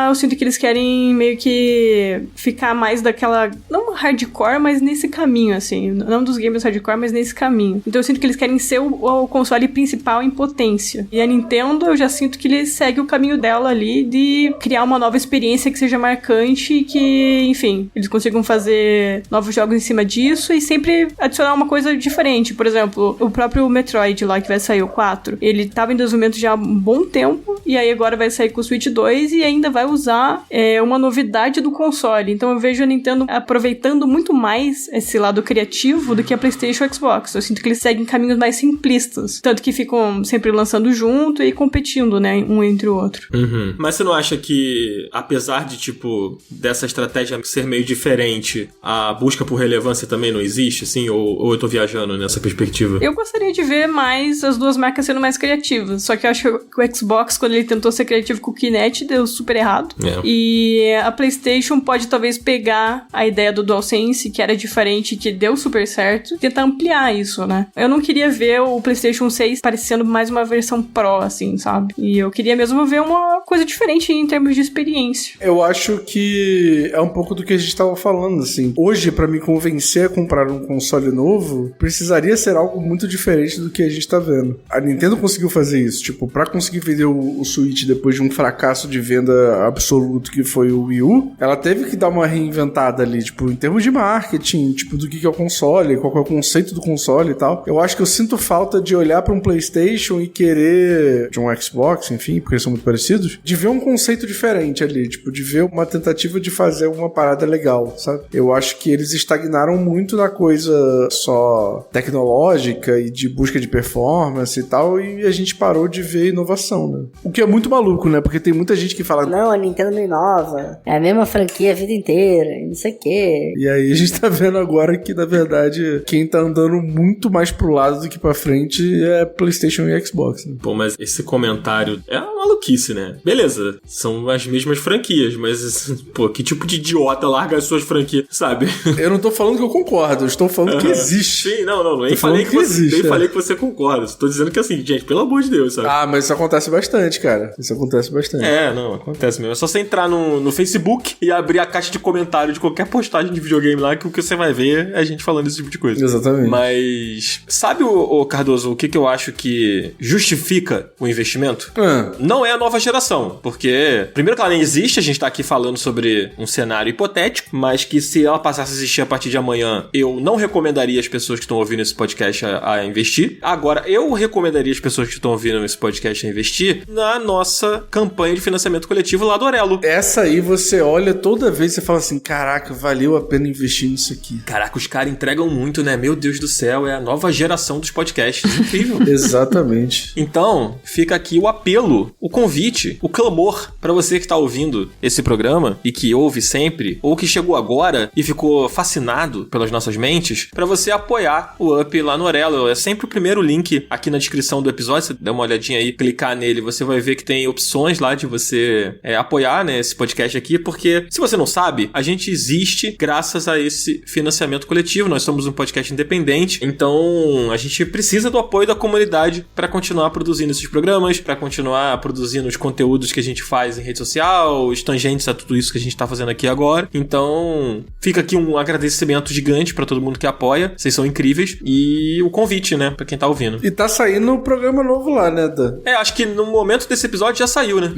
eu sinto que eles querem meio que ficar mais daquela, não hardcore, mas nesse caminho, assim. Não dos games hardcore, mas nesse caminho. Então eu sinto que eles querem ser o console principal em potência. E a Nintendo, eu já sinto que ele segue o caminho dela ali de criar uma nova experiência que seja marcante e que, enfim, eles consigam fazer novos jogos em cima disso e sempre adicionar uma coisa diferente. Por exemplo, o próprio Metroid lá, que vai sair o 4, ele tava em desenvolvimento já há um bom tempo e aí agora vai sair com o Switch 2 e ainda vai usar uma novidade do console. Então eu vejo a Nintendo aproveitando muito mais esse lado criativo do que a PlayStation e o Xbox. Eu sinto que eles seguem caminhos mais simplistas. Tanto que ficam sempre lançando junto e competindo, né, um entre o outro. Uhum. Mas você não acha que, apesar de, tipo, dessa estratégia ser meio diferente, a busca por relevância também não existe, assim? Ou eu tô viajando nessa perspectiva? Eu gostaria de ver mais as duas marcas sendo mais criativas. Só que eu acho que o Xbox, quando ele tentou ser criativo com o Kinect, deu super errado. E a PlayStation pode talvez pegar a ideia do DualSense, que era diferente, que deu super certo, tentar ampliar isso, né? Eu não queria ver o PlayStation 6 parecendo mais uma versão Pro, assim, sabe? E eu queria mesmo ver uma coisa diferente em termos de experiência. Eu acho que é um pouco do que a gente tava falando, assim. Hoje, pra me convencer a comprar um console novo, precisaria ser algo muito diferente do que a gente tá vendo. A Nintendo conseguiu fazer isso. Tipo, pra conseguir vender o Switch depois de um fracasso de venda absoluto que foi o Wii U, ela teve que dar uma reinventada ali, tipo, em termos de marketing, tipo, do que é o console, qual é o conceito do console e tal. Eu acho que eu sinto falta de olhar pra um PlayStation e querer, de um Xbox, enfim, porque eles são muito parecidos, de ver um conceito diferente ali, tipo, de ver uma tentativa de fazer uma parada legal, sabe? Eu acho que eles estagnaram muito na coisa só tecnológica e de busca de performance e tal, e a gente parou de ver inovação, né? O que é muito maluco, né? Porque tem muita gente que fala, não, a Nintendo não inova, é a mesma franquia a vida inteira, e não sei o quê. E aí a gente tá vendo agora que, na verdade, quem tá andando muito mais pro lado do que pra frente é PlayStation e Xbox, né? Pô, mas esse comentário é uma maluquice, né? Beleza, são as mesmas franquias, mas, pô, que tipo de idiota larga as suas franquias, sabe? Eu não tô falando que eu concordo, eu estou falando que existe. Sim, não, nem falei que existe, falei que você concorda. Estou dizendo que assim, gente, pelo amor de Deus, sabe? Ah, mas isso acontece bastante, cara. Isso acontece bastante. Não, acontece mesmo. É só você entrar no Facebook e abrir a caixa de comentário de qualquer postagem de videogame lá, que o que você vai ver é a gente falando esse tipo de coisa. Exatamente. Mas sabe, o Cardoso, o que eu acho que justifica o investimento? Não é a nova geração, porque primeiro que ela nem existe, a gente tá aqui falando sobre um cenário hipotético, mas que se ela passasse a existir a partir de amanhã, eu não recomendaria as pessoas que estão ouvindo esse podcast a investir. Agora, eu recomendaria as pessoas que estão ouvindo esse podcast a investir na nossa campanha de financiamento coletivo lá do Orelo. Essa aí você olha toda vez e você fala assim, caraca, valeu a pena investir nisso aqui. Caraca, os caras entregam muito, né? Meu Deus do céu, é a nova geração dos podcasts. Incrível. Exatamente. Então, fica aqui o apelo, o convite, o clamor pra você que tá ouvindo esse programa e que ouve sempre, ou que chegou agora e ficou fascinado pelas nossas mentes, pra você apoiar o Up lá no Orelo. É sempre o primeiro link aqui na descrição do episódio. Você dá uma olhadinha aí, clicar nele, você vai ver que tem opções lá de você apoiar, né, esse podcast aqui, porque se você não sabe, a gente existe graças a esse financiamento coletivo. Nós somos um podcast independente, então a gente precisa do apoio da comunidade pra continuar produzindo esses programas, pra continuar produzindo os conteúdos que a gente faz em rede social, os tangentes a tudo isso que a gente tá fazendo aqui agora. Então, fica aqui um agradecimento gigante pra todo mundo que apoia. Vocês são incríveis. E o convite, né, pra quem tá ouvindo. E tá saindo um programa novo lá, né, Dan? Acho que no momento desse episódio já saiu, né?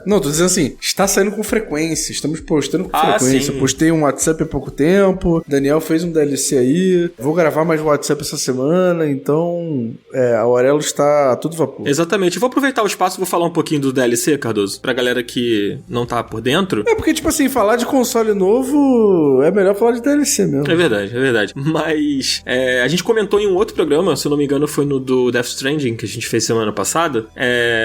Não, tô dizendo assim, está saindo com frequência, estamos postando com frequência. Sim. Postei um WhatsApp há pouco tempo, Daniel fez um DLC aí, vou gravar mais um WhatsApp essa semana, então a Orelo está a todo vapor. Exatamente. Eu vou aproveitar o espaço e vou falar um pouquinho do DLC, Cardoso, pra galera que não tá por dentro. Porque, tipo assim, falar de console novo é melhor falar de DLC mesmo. É verdade. Mas a gente comentou em um outro programa, se eu não me engano foi no do Death Stranding, que a gente fez semana passada.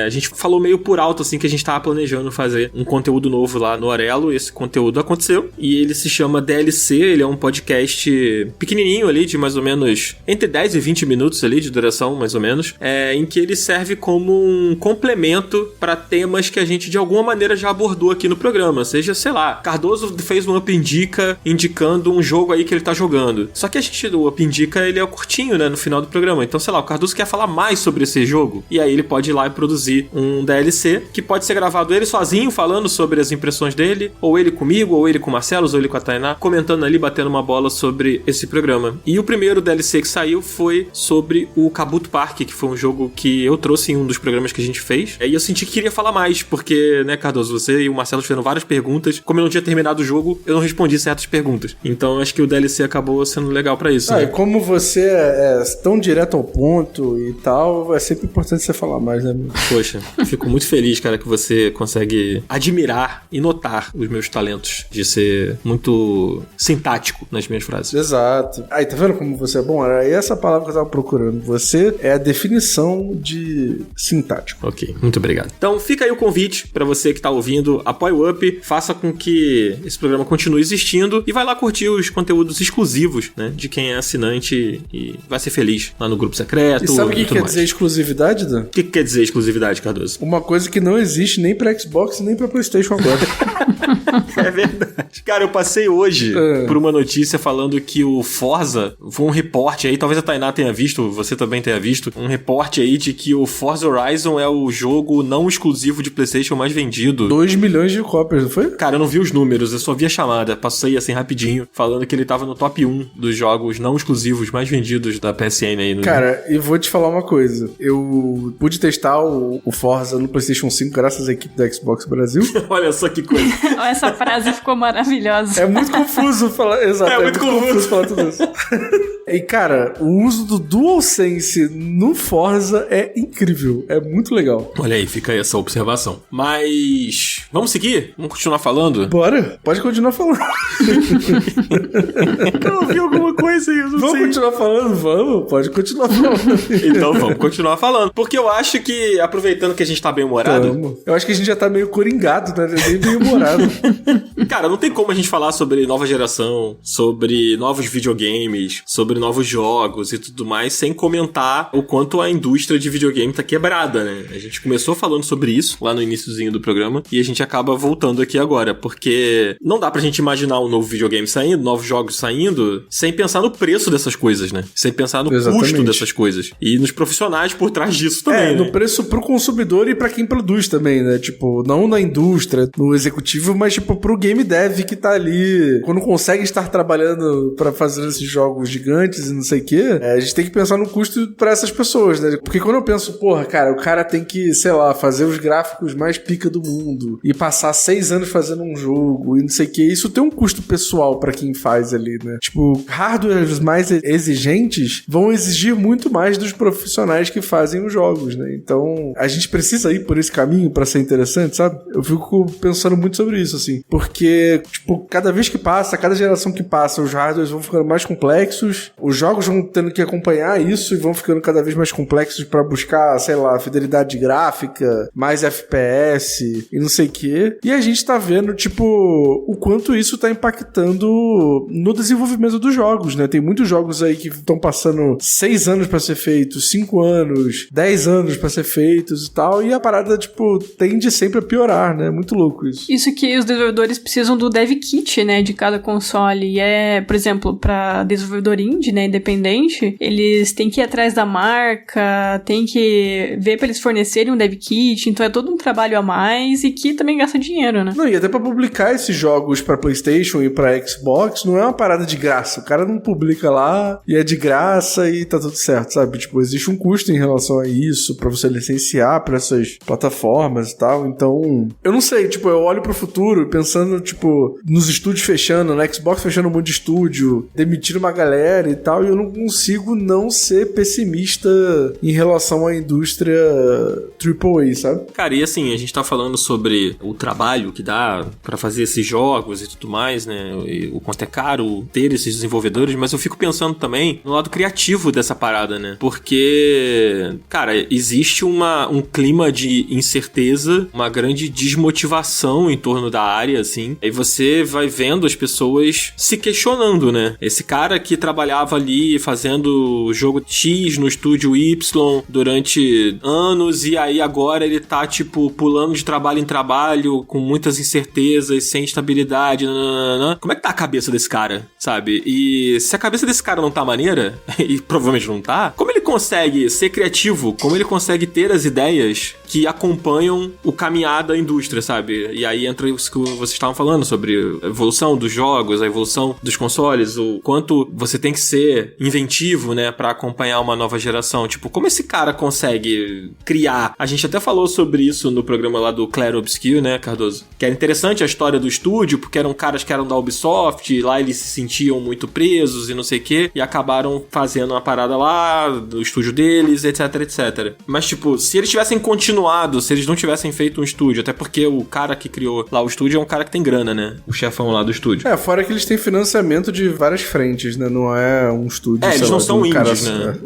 A gente falou meio por alto, assim, que a gente tava planejando fazer um conteúdo novo lá no Orelo. Esse conteúdo aconteceu. E ele se chama DLC, ele é um podcast pequenininho ali, de mais ou menos entre 10 e 20 minutos ali de duração, mais ou menos, em que ele serve como um complemento para temas que a gente de alguma maneira já abordou aqui no programa. Seja, sei lá, Cardoso fez um Up Indica indicando um jogo aí que ele tá jogando. Só que o Up Indica, ele é curtinho, né, no final do programa. Então, sei lá, o Cardoso quer falar mais sobre esse jogo, e aí ele pode ir lá e produzir um DLC, que pode ser gravado ele sozinho, falando sobre as impressões dele, ou ele comigo, ou ele com o Marcelo, ou ele com a Tainá, comentando ali, batendo uma bola sobre esse programa. E o primeiro DLC que saiu foi sobre o Kabuto Park, que foi um jogo que eu trouxe em um dos programas que a gente fez. E eu senti que queria falar mais, porque, né, Cardoso, você e o Marcelo fizeram várias perguntas. Como eu não tinha terminado o jogo, eu não respondi certas perguntas. Então, acho que o DLC acabou sendo legal pra isso. E como você é tão direto ao ponto e tal, é sempre importante você falar mais, né, amigo? Poxa, fico muito feliz, cara, que você consegue admirar e notar os meus talentos de ser muito sintático nas minhas frases. Exato. Aí, tá vendo como você é bom? Era essa palavra que eu tava procurando. Você é a definição de sintático. Ok, Muito obrigado. Então fica aí o convite pra você que tá ouvindo, apoie o Up, faça com que esse programa continue existindo e vai lá curtir os conteúdos exclusivos, né, de quem é assinante e vai ser feliz lá no grupo secreto. E sabe o que quer dizer exclusividade, Dan? O que quer dizer exclusividade, Cardoso? Uma coisa que não existe nem pra Xbox nem pra PlayStation agora. É verdade. Cara, eu passei hoje por uma notícia falando que o Forza, foi um reporte aí, talvez a Tainá tenha visto, você também tenha visto, um reporte aí de que o Forza Horizon é o jogo não exclusivo de PlayStation mais vendido. 2 milhões de cópias, não foi? Cara, eu não vi os números, eu só vi a chamada, passei assim rapidinho, falando que ele tava no top 1 dos jogos não exclusivos mais vendidos da PSN aí. Cara, e vou te falar uma coisa, eu pude testar o Forza no PlayStation 5 graças à equipe da Xbox Brasil. Olha só que coisa. Essa frase ficou maravilhosa. É muito confuso falar, exato, é muito confuso falar tudo isso. E cara, o uso do DualSense no Forza é incrível, é muito legal. Olha aí, fica aí essa observação. Mas vamos seguir? Vamos continuar falando? Bora, pode continuar falando. Eu ouvi alguma coisa aí, eu não sei. Vamos continuar falando? Vamos, pode continuar falando. Então vamos continuar falando. Porque eu acho que, aproveitando que a gente tá bem humorado... Eu acho que a gente já tá meio coringado, né? Bem humorado. Cara, não tem como a gente falar sobre nova geração, sobre novos videogames, sobre novos jogos e tudo mais, sem comentar o quanto a indústria de videogame tá quebrada, né? A gente começou falando sobre isso lá no iniciozinho do programa e a gente acaba voltando aqui agora, porque não dá pra gente imaginar um novo videogame saindo, novos jogos saindo, sem pensar no preço dessas coisas, né? Sem pensar no custo dessas coisas. E nos profissionais por trás disso também, né? No preço pro consumidor e pra quem produz também, né? Tipo, não na indústria, no executivo, mas tipo pro game dev que tá ali, quando consegue estar trabalhando pra fazer esses jogos gigantes e não sei o quê, a gente tem que pensar no custo pra essas pessoas, né? Porque quando eu penso, porra, cara, o cara tem que, sei lá, fazer os gráficos mais pica do mundo e passar 6 anos fazendo um jogo e não sei o quê, isso tem um custo pessoal pra quem faz ali, né? Tipo, hardwares mais exigentes vão exigir muito mais dos profissionais que fazem os jogos, né? Então, a gente precisa ir por esse caminho pra ser interessante, sabe? Eu fico pensando muito sobre isso, assim. Porque, tipo, cada vez que passa, cada geração que passa, os hardwares vão ficando mais complexos, os jogos vão tendo que acompanhar isso e vão ficando cada vez mais complexos pra buscar, sei lá, fidelidade gráfica, mais FPS e não sei o quê. E a gente tá vendo, tipo, o quanto isso tá impactando no desenvolvimento dos jogos, né? Tem muitos jogos aí que estão passando 6 anos pra ser feitos, 5 anos, 10 anos pra ser feitos e tal, e a parada, tipo, tende sempre a piorar, né? Muito louco isso. Isso que os desenvolvedores precisam do dev kit, né, de cada console. E por exemplo, pra desenvolvedor indie, né, independente, eles têm que ir atrás da marca, tem que ver pra eles fornecerem um dev kit, então é todo um trabalho a mais e que também gasta dinheiro, né? Não, e até pra publicar esses jogos pra PlayStation e pra Xbox, não é uma parada de graça. O cara não publica lá e é de graça e tá tudo certo, sabe? Tipo, existe um custo em relação a isso, pra você licenciar pra essas plataformas e tal. Então, eu não sei, tipo, eu olho pro futuro pensando, tipo, nos estúdios fechando, na Xbox fechando um monte de estúdio, demitindo uma galera e tal, e eu não consigo não ser pessimista em relação à indústria AAA, sabe? Cara, e assim, a gente tá falando sobre o trabalho que dá pra fazer esses jogos e tudo mais, né? E o quanto é caro ter esses desenvolvedores, mas eu fico pensando também no lado criativo dessa parada, né? Porque, cara, existe um clima de incerteza, uma grande desmotivação em torno da área, assim. Aí você vai vendo as pessoas se questionando, né? Esse cara que trabalhava ali fazendo o jogo X no estúdio Y durante anos e aí agora ele tá, tipo, pulando de trabalho em trabalho com muitas incertezas, sem estabilidade, nananana. Como é que tá a cabeça desse cara, sabe? E se a cabeça desse cara não tá maneira, e provavelmente não tá, como ele consegue ser criativo? Como ele consegue ter as ideias que acompanham o caminhar da indústria, sabe? E aí entra isso que vocês estavam falando sobre a evolução dos jogos, a evolução dos consoles, o quanto você tem que ser inventivo, né, pra acompanhar uma nova geração. Tipo, como esse cara consegue criar? A gente até falou sobre isso no programa lá do Claire Obscure, né, Cardoso? Que era interessante a história do estúdio, porque eram caras que eram da Ubisoft, e lá eles se sentiam muito presos e não sei o quê, e acabaram fazendo uma parada lá no estúdio deles, etc, etc. Mas, tipo, se eles tivessem continuado, se eles não tivessem feito um estúdio, até porque o cara que criou lá o estúdio é um cara que tem grana, né? O chefão lá do estúdio. Fora que eles têm financiamento de várias frentes, né? Não é um estúdio, eles não são indies, né?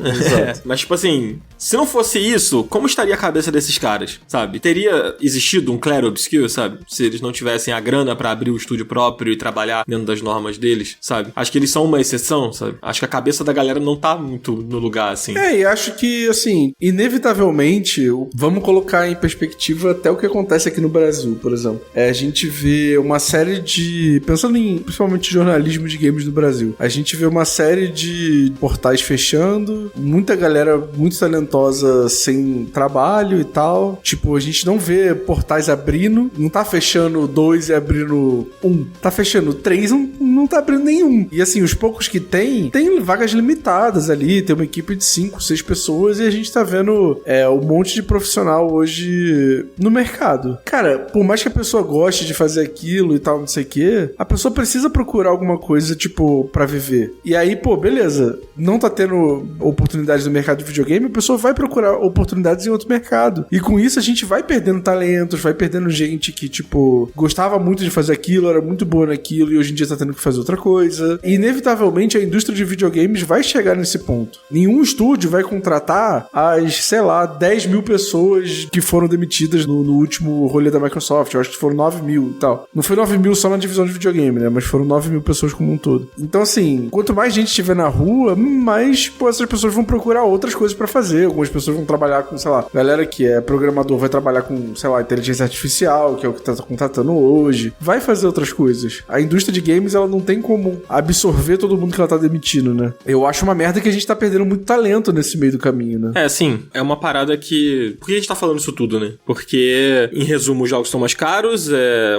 Mas, tipo assim, se não fosse isso, como estaria a cabeça desses caras, sabe? Teria existido um Clair Obscur, sabe? Se eles não tivessem a grana pra abrir o estúdio próprio e trabalhar dentro das normas deles, sabe? Acho que eles são uma exceção, sabe? Acho que a cabeça da galera não tá muito no lugar, assim. E acho que, assim, inevitavelmente, vamos colocar em perspectiva até o que acontece aqui no Brasil, por exemplo. A gente vê uma série de... Pensando em, principalmente, jornalismo de games no Brasil. A gente vê uma série de portais fechando, muita galera muito talentosa sem trabalho e tal. Tipo, a gente não vê portais abrindo, não tá fechando 2 e abrindo 1. Tá fechando 3, não tá abrindo nenhum. E assim, os poucos que tem vagas limitadas ali, tem uma equipe de 5, 6 pessoas e a gente tá vendo um monte de profissional hoje no mercado. Cara, por mais que a pessoa goste de fazer aquilo e tal, não sei o quê, a pessoa precisa procurar alguma coisa, tipo, pra viver. E aí, pô, beleza, não tá tendo oportunidades no mercado de videogame, a pessoa vai procurar oportunidades em outro mercado. E com isso a gente vai perdendo talentos, vai perdendo gente que, tipo, gostava muito de fazer aquilo, era muito boa naquilo e hoje em dia tá tendo que fazer outra coisa. E inevitavelmente a indústria de videogames vai chegar nesse ponto. Nenhum estúdio vai contratar as, sei lá, 10 mil pessoas que foram demitidas no último rolê da Microsoft. Eu acho que foram 9 mil e tal. Não foi 9 mil só na divisão de videogame, né? Mas foram 9 mil pessoas como um todo. Então, assim, quanto mais gente estiver na rua, mais, pô, essas pessoas vão procurar outras coisas pra fazer. Algumas pessoas vão trabalhar com, sei lá, galera que é programador vai trabalhar com, sei lá, inteligência artificial, que é o que tá contratando hoje. Vai fazer outras coisas. A indústria de games, ela não tem como absorver todo mundo que ela tá demitindo, né? Eu acho uma merda que a gente tá perdendo muito talento nesse meio do caminho, né? Sim. É uma parada que... Por que a gente tá falando isso tudo, né? Porque, em resumo, os jogos estão mais caros,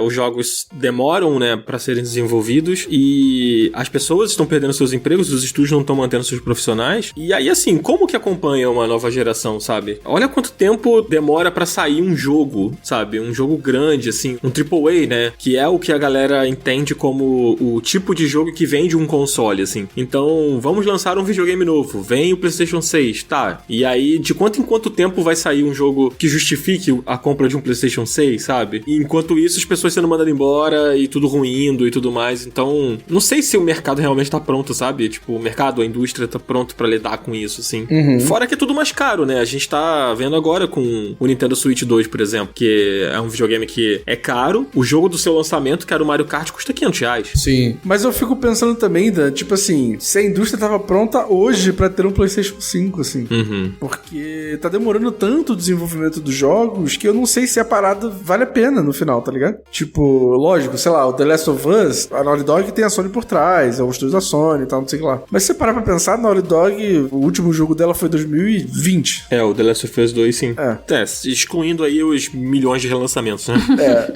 os jogos demoram, né, pra serem desenvolvidos e as pessoas estão perdendo seus empregos, os estúdios não estão mantendo seus profissionais. E aí, assim, como que acompanha uma nova geração, sabe? Olha quanto tempo demora pra sair um jogo, sabe? Um jogo grande, assim, um AAA, né? Que é o que a galera entende como o tipo de jogo que vende um console, assim. Então, vamos lançar um videogame novo. Vem o PlayStation 6, tá? E aí, de quanto em quanto tempo vai sair um jogo que justifique a compra de um PlayStation 6, sabe? E enquanto isso, as pessoas sendo mandadas embora e tudo ruindo e tudo mais. Então, não sei se o mercado realmente tá pronto, sabe? Tipo, o mercado, a indústria tá pronto pra lidar com isso, assim. Fora que é tudo mais caro, né? A gente tá vendo agora com o Nintendo Switch 2, por exemplo, que é um videogame que é caro. O jogo do seu lançamento, que era o Mario Kart, custa R$500. Sim. Mas eu fico pensando também, Dan, tipo assim, se a indústria tava pronta hoje pra ter um PlayStation 5, assim. Porque tá demorando tanto o desenvolvimento dos jogos que eu não sei se a parada vale a pena no final, tá ligado? Tipo, lógico, sei lá, o The Last of Us, a Naughty Dog tem a Sony por trás, é o estúdio da Sony e tal, não sei o que lá. Mas se você parar pra pensar, a Naughty Dog, o último jogo dela foi 2020. O The Last of Us 2, sim. Excluindo aí os milhões de relançamentos, né?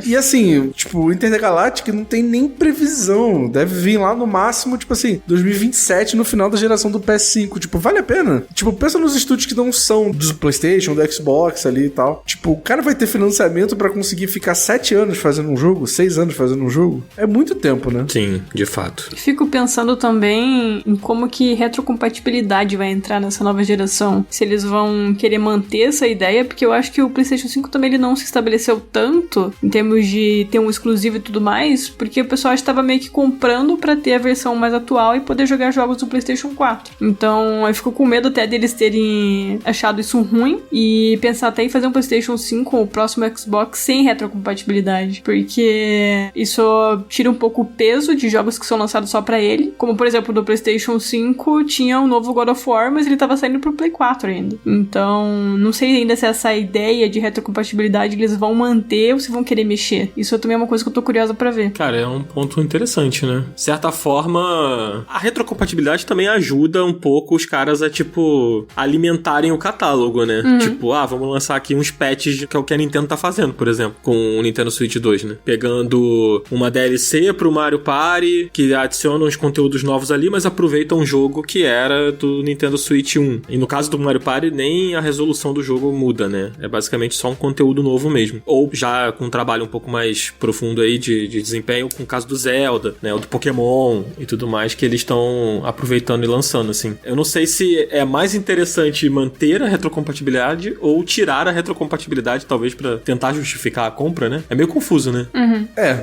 E assim, tipo, o Intergalactic não tem nem previsão. Deve vir lá no máximo, tipo assim, 2027, no final da geração do PS5. Tipo, vale a pena? Tipo, pensa nos estúdios que não são do PlayStation, do Xbox ali e tal. Tipo, o cara vai ter financiamento pra conseguir ficar 7 anos fazendo um jogo, 6 anos fazendo um jogo. É muito tempo, né? Sim, de fato. Fico pensando também em como que retrocompatibilidade vai entrar nessa nova geração. Se eles vão querer manter essa ideia, porque eu acho que o PlayStation 5 também ele não se estabeleceu tanto em termos de ter um exclusivo e tudo mais, porque o pessoal estava meio que comprando pra ter a versão mais atual e poder jogar jogos do PlayStation 4. Então, eu fico com medo até deles terem achado isso ruim e pensar até em fazer um PlayStation 5 ou o próximo Xbox sem retrocompatibilidade, porque isso tira um pouco o peso de jogos que são lançados só pra ele, como por exemplo do PlayStation 5 tinha um novo God of War, mas ele tava saindo pro Play 4 ainda. Então, não sei ainda se essa ideia de retrocompatibilidade eles vão manter ou se vão querer mexer. Isso também é uma coisa que eu tô curiosa pra ver. Cara, é um ponto interessante, né? De certa forma, a retrocompatibilidade também ajuda um pouco os caras a, tipo, alimentarem o catálogo, né? Tipo, vamos lançar aqui uns patches que é o que a Nintendo tá fazendo, por exemplo, com o Nintendo Switch 2, né? Pegando uma DLC pro Mario Party, que adiciona uns conteúdos novos ali, mas aproveita um jogo que era do Nintendo Switch 1. E no caso do Mario Party, nem a resolução do jogo muda, né? É basicamente só um conteúdo novo mesmo. Ou já com um trabalho um pouco mais profundo aí de desempenho, com o caso do Zelda, né? Ou do Pokémon e tudo mais, que eles estão aproveitando e lançando, assim. Eu não sei se é mais interessante manter a retrocompatibilidade ou tirar a retrocompatibilidade, talvez, pra tentar justificar a compra, né? É meio confuso, né?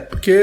Porque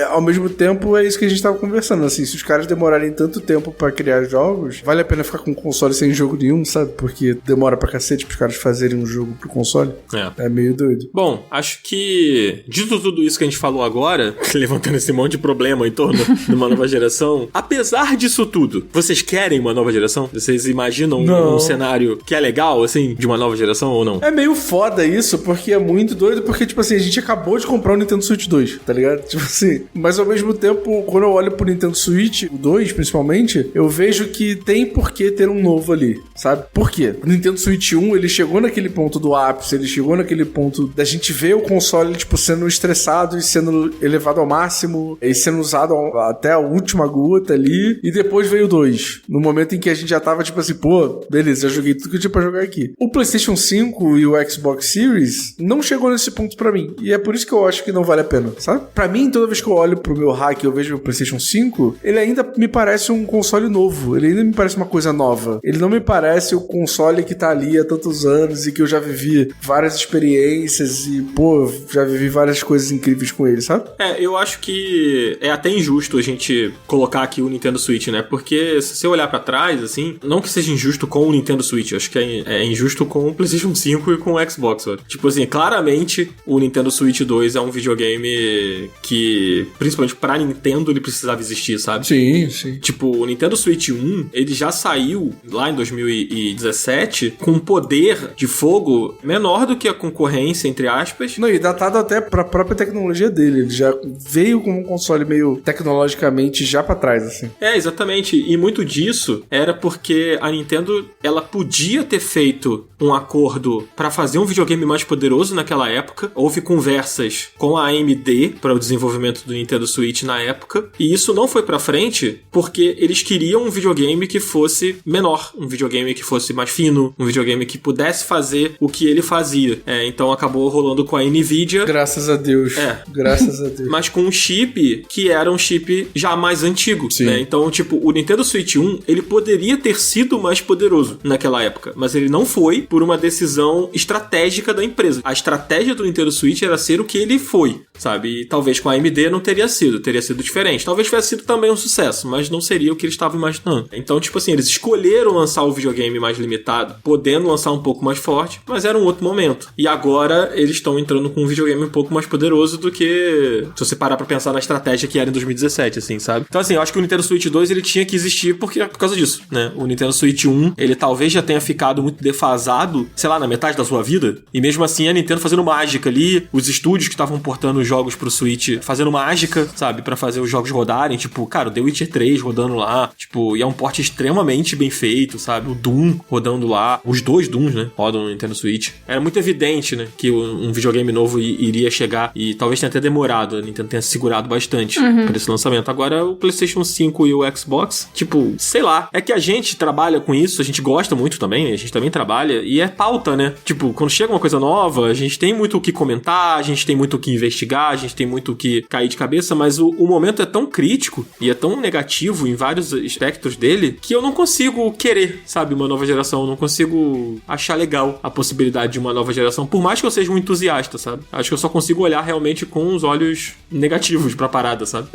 ao mesmo tempo é isso que a gente tava conversando, assim, se os caras demorarem tanto tempo pra criar jogos, vale a pena ficar com o console sem jogo nenhum, sabe? Porque demora pra cacete pros caras fazerem um jogo pro console. É meio doido. Bom, acho que, dito tudo isso que a gente falou agora, levantando esse monte de problema em torno de uma nova geração, apesar disso tudo, vocês querem uma nova geração? Vocês imaginam um cenário que é legal, assim, de uma nova geração ou não? É meio foda isso, porque é muito doido, porque, tipo assim, a gente acabou de comprar o Nintendo Switch 2, tá ligado? Tipo assim, mas ao mesmo tempo, quando eu olho pro Nintendo Switch, o 2 principalmente, eu vejo que tem por que ter um novo ali, sabe? Por quê? O Nintendo Switch 1, ele chegou naquele ponto do ápice, ele chegou naquele ponto da gente ver o console, tipo, sendo estressado e sendo elevado ao máximo, e sendo usado até a última gota ali, e depois veio o 2, no momento em que a gente já tava, tipo assim, pô, beleza, já joguei tudo que eu tinha pra jogar aqui. O PlayStation 5 e o Xbox Series não chegou nesse ponto pra mim, e é por isso que eu acho que não vale a pena, sabe? Pra mim, toda vez que eu olho pro meu hack e eu vejo o PlayStation 5, ele ainda me parece um console novo, ele ainda me parece uma coisa nova. Ele não me parece o console que tá ali há tantos anos e que eu já vivi várias experiências e, pô, já vivi várias coisas incríveis com ele, sabe? Eu acho que é até injusto a gente colocar aqui o Nintendo Switch, né? Porque se você olhar pra trás, assim, não que seja injusto com o Nintendo Switch, acho que é injusto com o PlayStation 5 e com o Xbox, ó. Tipo assim, claramente o Nintendo Switch 2 é um videogame que, principalmente pra Nintendo, ele precisava existir, sabe? Sim, sim. Tipo, o Nintendo Switch 1, ele já saiu lá em 2017 com um poder de fogo menor do que a concorrência, entre aspas. Não, e datado até pra própria tecnologia dele. Ele já veio com um console meio tecnologicamente já pra trás, assim. Exatamente. E muito disso era porque a Nintendo, ela podia ter feito um acordo pra fazer um videogame mais poderoso naquela época. Houve conversas com a AMD para o desenvolvimento do Nintendo Switch na época. E isso não foi pra frente porque eles queriam um videogame que fosse menor, um videogame que fosse mais fino, um videogame que pudesse fazer o que ele fazia. Então acabou rolando com a Nvidia. Graças a Deus. Graças a Deus. Mas com um chip que era um chip já mais antigo, né? Então, tipo, o Nintendo Switch 1, ele poderia ter sido mais poderoso naquela época, mas ele não foi por uma decisão estratégica da empresa. A estratégia do Nintendo Switch era ser o que ele foi, sabe? E talvez com a AMD não teria sido diferente. Talvez tivesse sido também um sucesso, mas não seria o que eles estavam imaginando. Então, tipo assim, eles escolheram lançar o videogame mais limitado, podendo lançar um pouco mais forte, mas era um outro momento. E agora eles estão entrando com um videogame um pouco mais poderoso do que se você parar pra pensar na estratégia que era em 2017, assim, sabe? Então, assim, eu acho que o Nintendo Switch 2 ele tinha que existir por causa disso, né? O Nintendo Switch 1, ele talvez já tenha ficado muito defasado, sei lá, na metade da sua vida, e mesmo assim a Nintendo fazendo mágica ali, os estúdios que estavam portando os jogos pro Switch fazendo mágica, sabe? Pra fazer os jogos rodarem, tipo, cara, o The Witcher 3 rodando lá, tipo, e é um porte extremamente bem feito, sabe? O Doom rodando lá, os dois Dooms, né? Rodam no Nintendo Switch. Era muito evidente, né? Que um videogame novo iria chegar e talvez tenha até demorado, a Nintendo tenha segurado bastante pra esse lançamento. Agora, o PlayStation 5 e o Xbox, tipo, sei lá, é que a gente trabalha com isso, a gente gosta muito também, a gente também trabalha, e é pauta, né? Tipo, quando chega uma coisa nova, a gente tem muito o que comentar, a gente tem muito o que investigar, a gente tem muito o que cair de cabeça, mas o momento é tão crítico e é tão negativo em vários aspectos dele que eu não consigo querer, sabe, uma nova geração, eu não consigo achar legal a possibilidade de uma nova geração, por mais que eu seja um entusiasta, sabe? Acho que eu só consigo olhar realmente com os olhos negativos pra parada, sabe?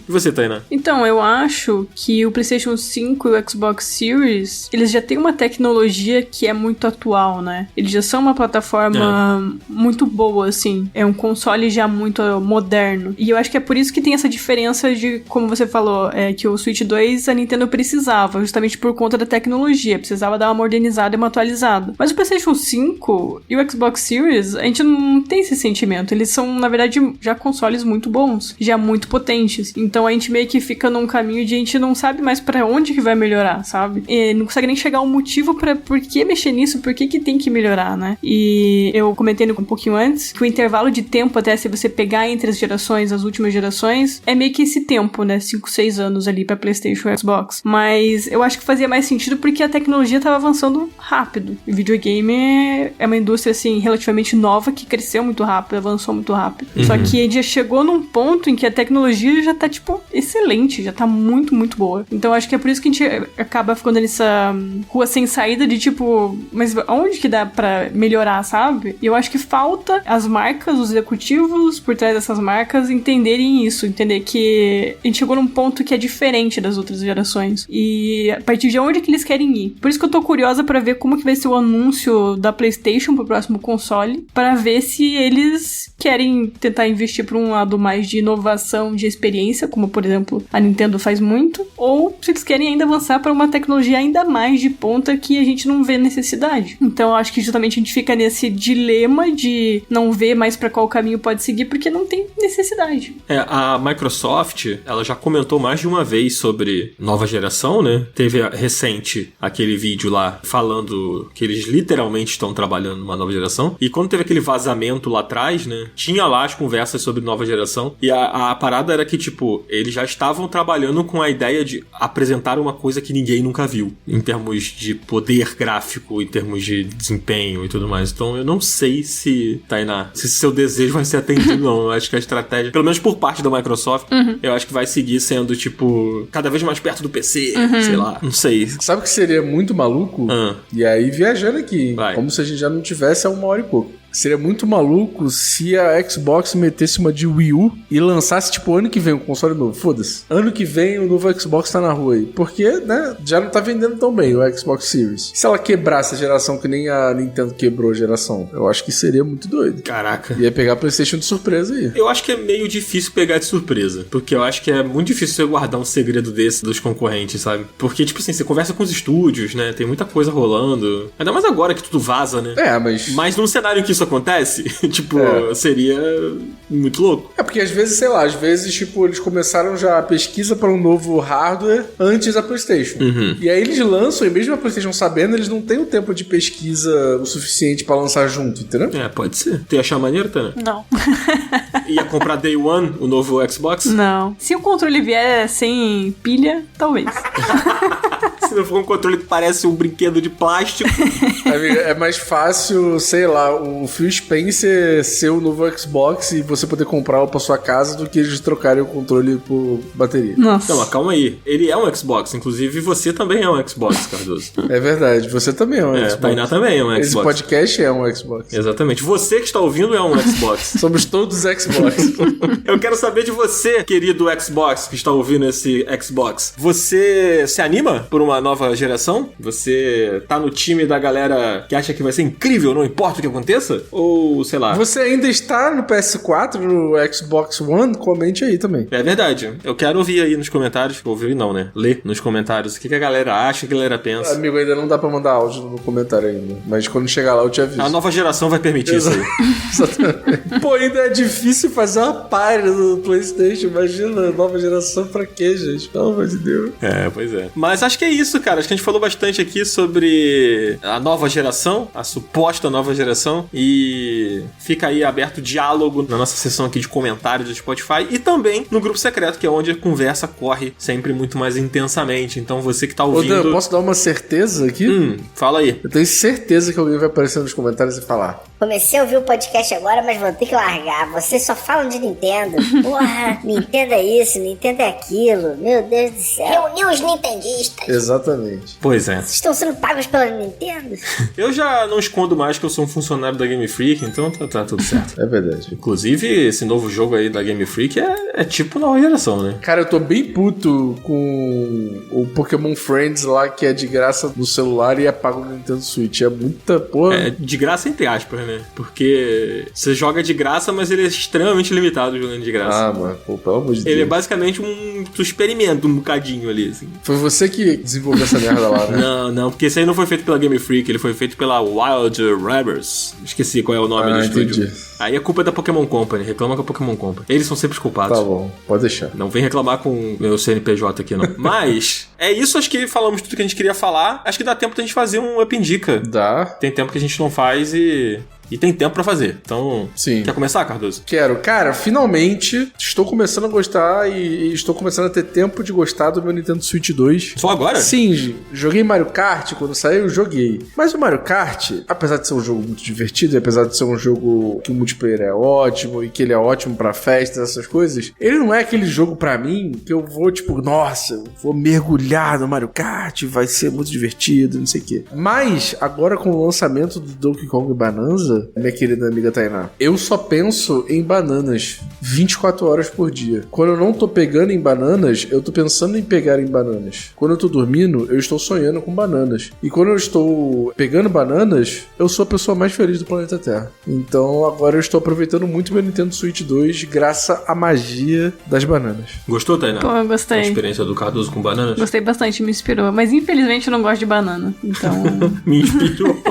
E você, Tainá? Então, eu acho que o PlayStation 5 e o Xbox Series, eles já têm uma tecnologia que é muito atual, né? Eles já são uma plataforma muito boa, assim. É um console já muito moderno. E eu acho que é por isso que tem essa diferença de, como você falou, que o Switch 2 a Nintendo precisava, justamente por conta da tecnologia. Precisava dar uma modernizada e uma atualizada. Mas o PlayStation 5 e o Xbox Series, a gente não tem esse sentimento. Eles são, na verdade, já consoles muito bons, já muito potentes. Então a gente meio que fica num caminho de a gente não sabe mais pra onde que vai melhorar, sabe? E não consegue nem chegar ao motivo pra por que mexer nisso, por que tem que melhorar, né? E eu comentei um pouquinho antes que o intervalo de tempo, até se você pegar entre as gerações, as últimas gerações, é meio que esse tempo, né? 5, 6 anos ali pra PlayStation e Xbox. Mas eu acho que fazia mais sentido porque a tecnologia tava avançando rápido. E videogame é uma indústria, assim, relativamente nova que cresceu muito rápido, avançou muito rápido. Só que a gente já chegou num ponto em que a tecnologia já tá, tipo, excelente, já tá muito, muito boa. Então acho que é por isso que a gente acaba ficando essa rua sem saída de tipo, mas onde que dá pra melhorar, sabe? E eu acho que falta as marcas, os executivos por trás dessas marcas entenderem isso, entender que a gente chegou num ponto que é diferente das outras gerações. E a partir de onde que eles querem ir. Por isso que eu tô curiosa pra ver como que vai ser o anúncio da PlayStation pro próximo console, pra ver se eles querem tentar investir pra um lado mais de inovação, de experiência, como por exemplo a Nintendo faz muito, ou se eles querem ainda avançar pra uma tecnologia ainda mais de ponta que a gente não vê necessidade. Então eu acho que justamente a gente fica nesse dilema de não ver mais pra qual caminho pode seguir, porque não tem necessidade. A Microsoft, ela já comentou mais de uma vez sobre nova geração, né? Teve recente aquele vídeo lá falando que eles literalmente estão trabalhando numa nova geração. E quando teve aquele vazamento lá atrás, né? Tinha lá as conversas sobre nova geração. E a parada era que, tipo, eles já estavam trabalhando com a ideia de apresentar uma coisa que ninguém nunca viu. Em termos de poder gráfico, em termos de desempenho e tudo mais. Então eu não sei se, Tainá, se seu desejo vai ser atendido, não. Eu acho que a estratégia, pelo menos por parte da Microsoft, eu acho que vai seguir sendo, tipo, cada vez mais perto do PC, sei lá, não sei. Sabe o que seria muito maluco? E aí, viajando aqui, como se a gente já não tivesse há 1 hora e pouco. Seria muito maluco se a Xbox metesse uma de Wii U e lançasse, tipo, ano que vem um console novo. Foda-se. Ano que vem o novo Xbox tá na rua aí. Porque, né, já não tá vendendo tão bem o Xbox Series. Se ela quebrasse a geração que nem a Nintendo quebrou a geração, eu acho que seria muito doido. Caraca. Ia pegar a PlayStation de surpresa aí. Eu acho que é meio difícil pegar de surpresa. Porque eu acho que é muito difícil você guardar um segredo desse dos concorrentes, sabe? Porque, tipo assim, você conversa com os estúdios, né? Tem muita coisa rolando. Ainda mais agora que tudo vaza, né? Mas num cenário em que isso acontece, tipo, seria muito louco. Porque às vezes, sei lá, tipo, eles começaram já a pesquisa para um novo hardware antes da PlayStation. E aí eles lançam, e mesmo a PlayStation sabendo, eles não têm o tempo de pesquisa o suficiente para lançar junto, entendeu? Pode ser. Tu ia achar maneiro, Tana? Não. Ia comprar Day One o novo Xbox? Não. Se o controle vier sem pilha, talvez. Se não for um controle que parece um brinquedo de plástico. Amiga, é mais fácil, sei lá, o Phil Spencer ser o novo Xbox e você poder comprar pra sua casa do que eles trocarem o controle por bateria. Nossa. Não, mas calma aí. Ele é um Xbox. Inclusive, você também é um Xbox, Cardoso. É verdade. Você também é um Xbox. Tainá também é um Xbox. Esse podcast é um Xbox. Exatamente. Você que está ouvindo é um Xbox. Somos todos Xbox. Eu quero saber de você, querido Xbox, que está ouvindo esse Xbox. Você se anima por uma nova geração? Você tá no time da galera que acha que vai ser incrível, não importa o que aconteça? Ou, sei lá... Você ainda está no PS4, no Xbox One? Comente aí também. É verdade. Eu quero ouvir aí nos comentários. Ouvir não, né? Ler nos comentários o que a galera acha, o que a galera pensa. Amigo, ainda não dá pra mandar áudio no comentário ainda. Mas quando chegar lá eu te aviso. A nova geração vai permitir isso aí. Exatamente. Pô, ainda é difícil fazer uma party no PlayStation. Imagina, nova geração pra quê, gente? Pelo amor de Deus. Pois é. Mas acho que é isso, cara. Acho que a gente falou bastante aqui sobre a nova geração, a suposta nova geração. E fica aí aberto o diálogo na nossa sessão aqui de comentários do Spotify e também no grupo secreto, que é onde a conversa corre sempre muito mais intensamente. Então você que tá ouvindo... Ô Dan, posso dar uma certeza aqui? Fala aí. Eu tenho certeza que alguém vai aparecer nos comentários e falar: comecei a ouvir o podcast agora, mas vou ter que largar. Vocês só falam de Nintendo. Porra, Nintendo é isso, Nintendo é aquilo. Meu Deus do céu. Reuniu os nintendistas. Exatamente. Pois é. Vocês estão sendo pagos pela Nintendo? Eu já não escondo mais que eu sou um funcionário da Game Freak, então tá tudo certo. É verdade. Inclusive, esse novo jogo aí da Game Freak é tipo nova geração, né? Cara, eu tô bem puto com o Pokémon Friends lá, que é de graça no celular e é pago no Nintendo Switch. É muita porra. É de graça entre aspas, né? Porque você joga de graça, mas ele é extremamente limitado jogando de graça. Ah, mano, pô, pelo amor de Deus. Ele é basicamente tu experimenta um bocadinho ali, assim. Foi você que desenvolveu essa merda lá, né? Não, porque esse aí não foi feito pela Game Freak, ele foi feito pela Wild Rabbits. Esqueci qual é o nome do estúdio. Entendi. Aí a culpa é da Pokémon Company, reclama com a Pokémon Company. Eles são sempre os culpados. Tá bom, pode deixar. Não vem reclamar com o meu CNPJ aqui, não. Mas, é isso, acho que falamos tudo que a gente queria falar. Acho que dá tempo da gente fazer um Up Indica. Dá. Tem tempo que a gente não faz e E tem tempo pra fazer. Então, Sim. Quer começar, Cardoso? Quero. Cara, finalmente estou começando a gostar e estou começando a ter tempo de gostar do meu Nintendo Switch 2. Só agora? Sim, joguei Mario Kart quando saiu, joguei. Mas o Mario Kart, apesar de ser um jogo muito divertido, e apesar de ser um jogo que o multiplayer é ótimo e que ele é ótimo pra festas, essas coisas, ele não é aquele jogo pra mim que eu vou, tipo, nossa, eu vou mergulhar no Mario Kart, vai ser muito divertido, não sei o quê. Mas, agora com o lançamento do Donkey Kong Bonanza, minha querida amiga Tainá, eu só penso em bananas 24 horas por dia. Quando eu não tô pegando em bananas, eu tô pensando em pegar em bananas. Quando eu tô dormindo, eu estou sonhando com bananas. E quando eu estou pegando bananas, eu sou a pessoa mais feliz do planeta Terra. Então agora eu estou aproveitando muito meu Nintendo Switch 2 graças à magia das bananas. Gostou, Tainá? Pô, eu gostei. A experiência do Cardoso com bananas? Gostei bastante, me inspirou. Mas infelizmente eu não gosto de banana. Então. Me inspirou.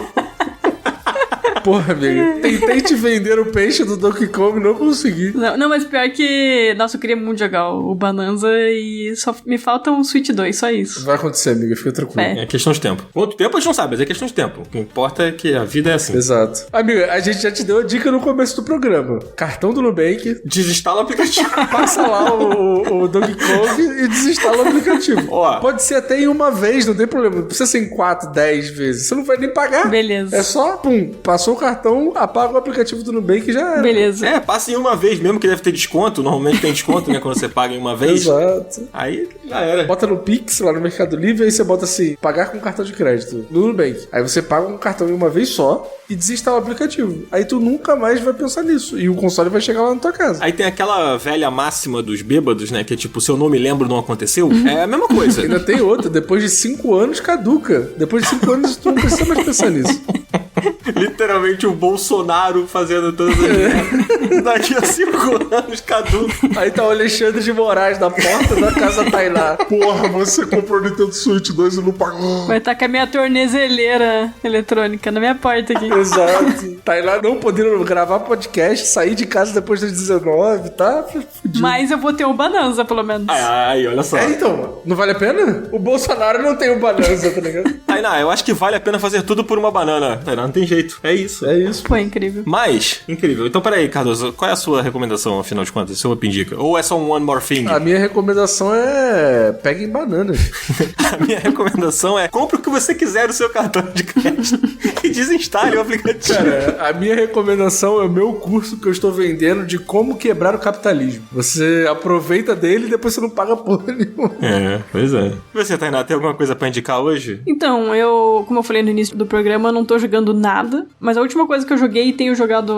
Porra, amiga, tentei te vender o peixe do Donkey Kong e não consegui. Não, mas pior que... Nossa, eu queria muito jogar o Bonanza e só me falta um Switch 2, só isso. Vai acontecer, amiga, fica tranquilo. É. É questão de tempo. Quanto tempo a gente não sabe, mas é questão de tempo. O que importa é que a vida é assim. Exato. Amiga, a gente já te deu a dica no começo do programa. Cartão do Nubank, Desinstala o aplicativo. passa lá o Donkey Kong e desinstala o aplicativo. Ó. Pode ser até em uma vez, não tem problema. Não precisa ser em 4, 10 vezes. Você não vai nem pagar. Beleza. É só, pum, passou o cartão, apaga o aplicativo do Nubank e já era. Beleza. É, passa em uma vez mesmo, que deve ter desconto. Normalmente tem desconto, né? Quando você paga em uma vez. Exato. Aí já era. Bota no Pix, lá no Mercado Livre, aí você bota assim, pagar com cartão de crédito no Nubank. Aí você paga um cartão em uma vez só e desinstala o aplicativo. Aí tu nunca mais vai pensar nisso. E o console vai chegar lá na tua casa. Aí tem aquela velha máxima dos bêbados, né? Que é tipo, se eu não me lembro, não aconteceu. É a mesma coisa. Ainda tem outra, depois de 5 anos caduca. Depois de 5 anos tu não precisa mais pensar nisso. Literalmente o Bolsonaro fazendo todas as merdas. Daqui a 5 anos, caduco. Aí tá o Alexandre de Moraes na porta da casa da Tainá. Porra, você comprou o Nintendo Switch 2 e não pagou. Vai estar com a minha tornezeleira eletrônica na minha porta aqui. Exato. Tainá não podendo gravar podcast, sair de casa depois das 19, tá fudido. Mas eu vou ter um Bonanza, pelo menos. Ai, olha só. É, então, não vale a pena? O Bolsonaro não tem o Bonanza, tá ligado? Tainá, eu acho que vale a pena fazer tudo por uma banana. Tainá, não tem jeito. É isso. É isso. Foi incrível. Mas, incrível. Então, peraí, Cardoso, qual é a sua recomendação, afinal de contas? Seu Opindica? Ou é só um One More Thing? A minha recomendação é peguem bananas. A minha recomendação é compre o que você quiser no seu cartão de crédito e desinstale o aplicativo. Cara, a minha recomendação é o meu curso que eu estou vendendo de como quebrar o capitalismo. Você aproveita dele e depois você não paga porra nenhuma. É, pois é. E você, Tainá, tem alguma coisa pra indicar hoje? Então, como eu falei no início do programa, eu não tô jogando nada. Mas a última coisa que eu joguei e tenho jogado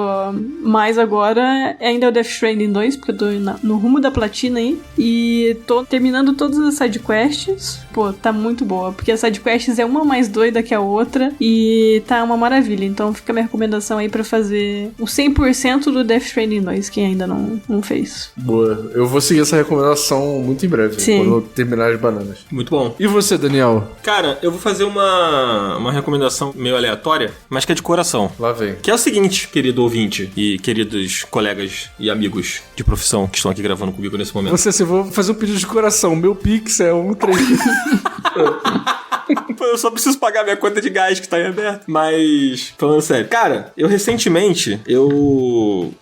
mais agora é ainda o Death Stranding 2, porque eu tô no rumo da platina aí. E tô terminando todas as sidequests. Pô, tá muito boa, porque as sidequests é uma mais doida que a outra e tá uma maravilha. Então fica a minha recomendação aí pra fazer o 100% do Death Stranding 2, quem ainda não fez. Boa. Eu vou seguir essa recomendação muito em breve, Sim. quando eu terminar as bananas. Muito bom. E você, Daniel? Cara, eu vou fazer uma recomendação meio aleatória, mas que é de coração. Lá vem. Que é o seguinte, querido ouvinte e queridos colegas e amigos de profissão que estão aqui gravando comigo nesse momento. Você, se vou fazer um pedido de coração. Meu Pix é 13. Eu só preciso pagar minha conta de gás que tá em aberto. Mas, falando sério. Cara, eu recentemente,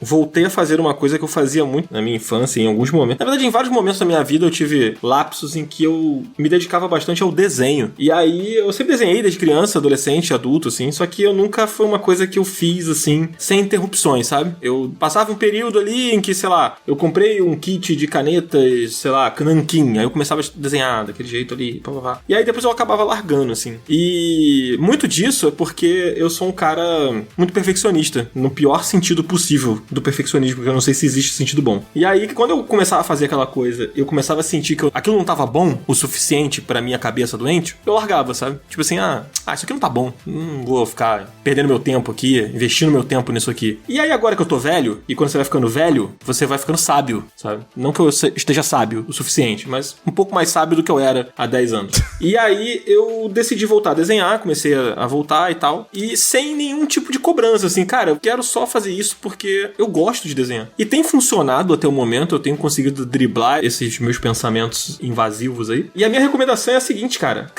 voltei a fazer uma coisa que eu fazia muito na minha infância, em alguns momentos. Na verdade, em vários momentos da minha vida, eu tive lapsos em que eu me dedicava bastante ao desenho. E aí, eu sempre desenhei desde criança, adolescente, adulto, assim. Só que eu nunca foi uma coisa que eu fiz, assim, sem interrupções, sabe? Eu passava um período ali em que, sei lá, eu comprei um kit de canetas, sei lá, nanquim. Aí eu começava a desenhar daquele jeito ali, pá, pá, pá. E aí depois eu acabava largando, assim. E muito disso é porque eu sou um cara muito perfeccionista, no pior sentido possível do perfeccionismo, porque eu não sei se existe sentido bom. E aí, quando eu começava a fazer aquela coisa, eu começava a sentir que aquilo não tava bom o suficiente pra minha cabeça doente, eu largava, sabe? Tipo assim, isso aqui não tá bom, não vou ficar perdendo meu tempo aqui, investindo meu tempo nisso aqui. E aí, agora que eu tô velho, e quando você vai ficando velho, você vai ficando sábio, sabe? Não que eu esteja sábio o suficiente, mas um pouco mais sábio do que eu era há 10 anos. E aí, eu eu decidi voltar a desenhar, comecei a voltar e tal, e sem nenhum tipo de cobrança, assim, cara, eu quero só fazer isso porque eu gosto de desenhar. E tem funcionado até o momento, eu tenho conseguido driblar esses meus pensamentos invasivos aí. E a minha recomendação é a seguinte, cara,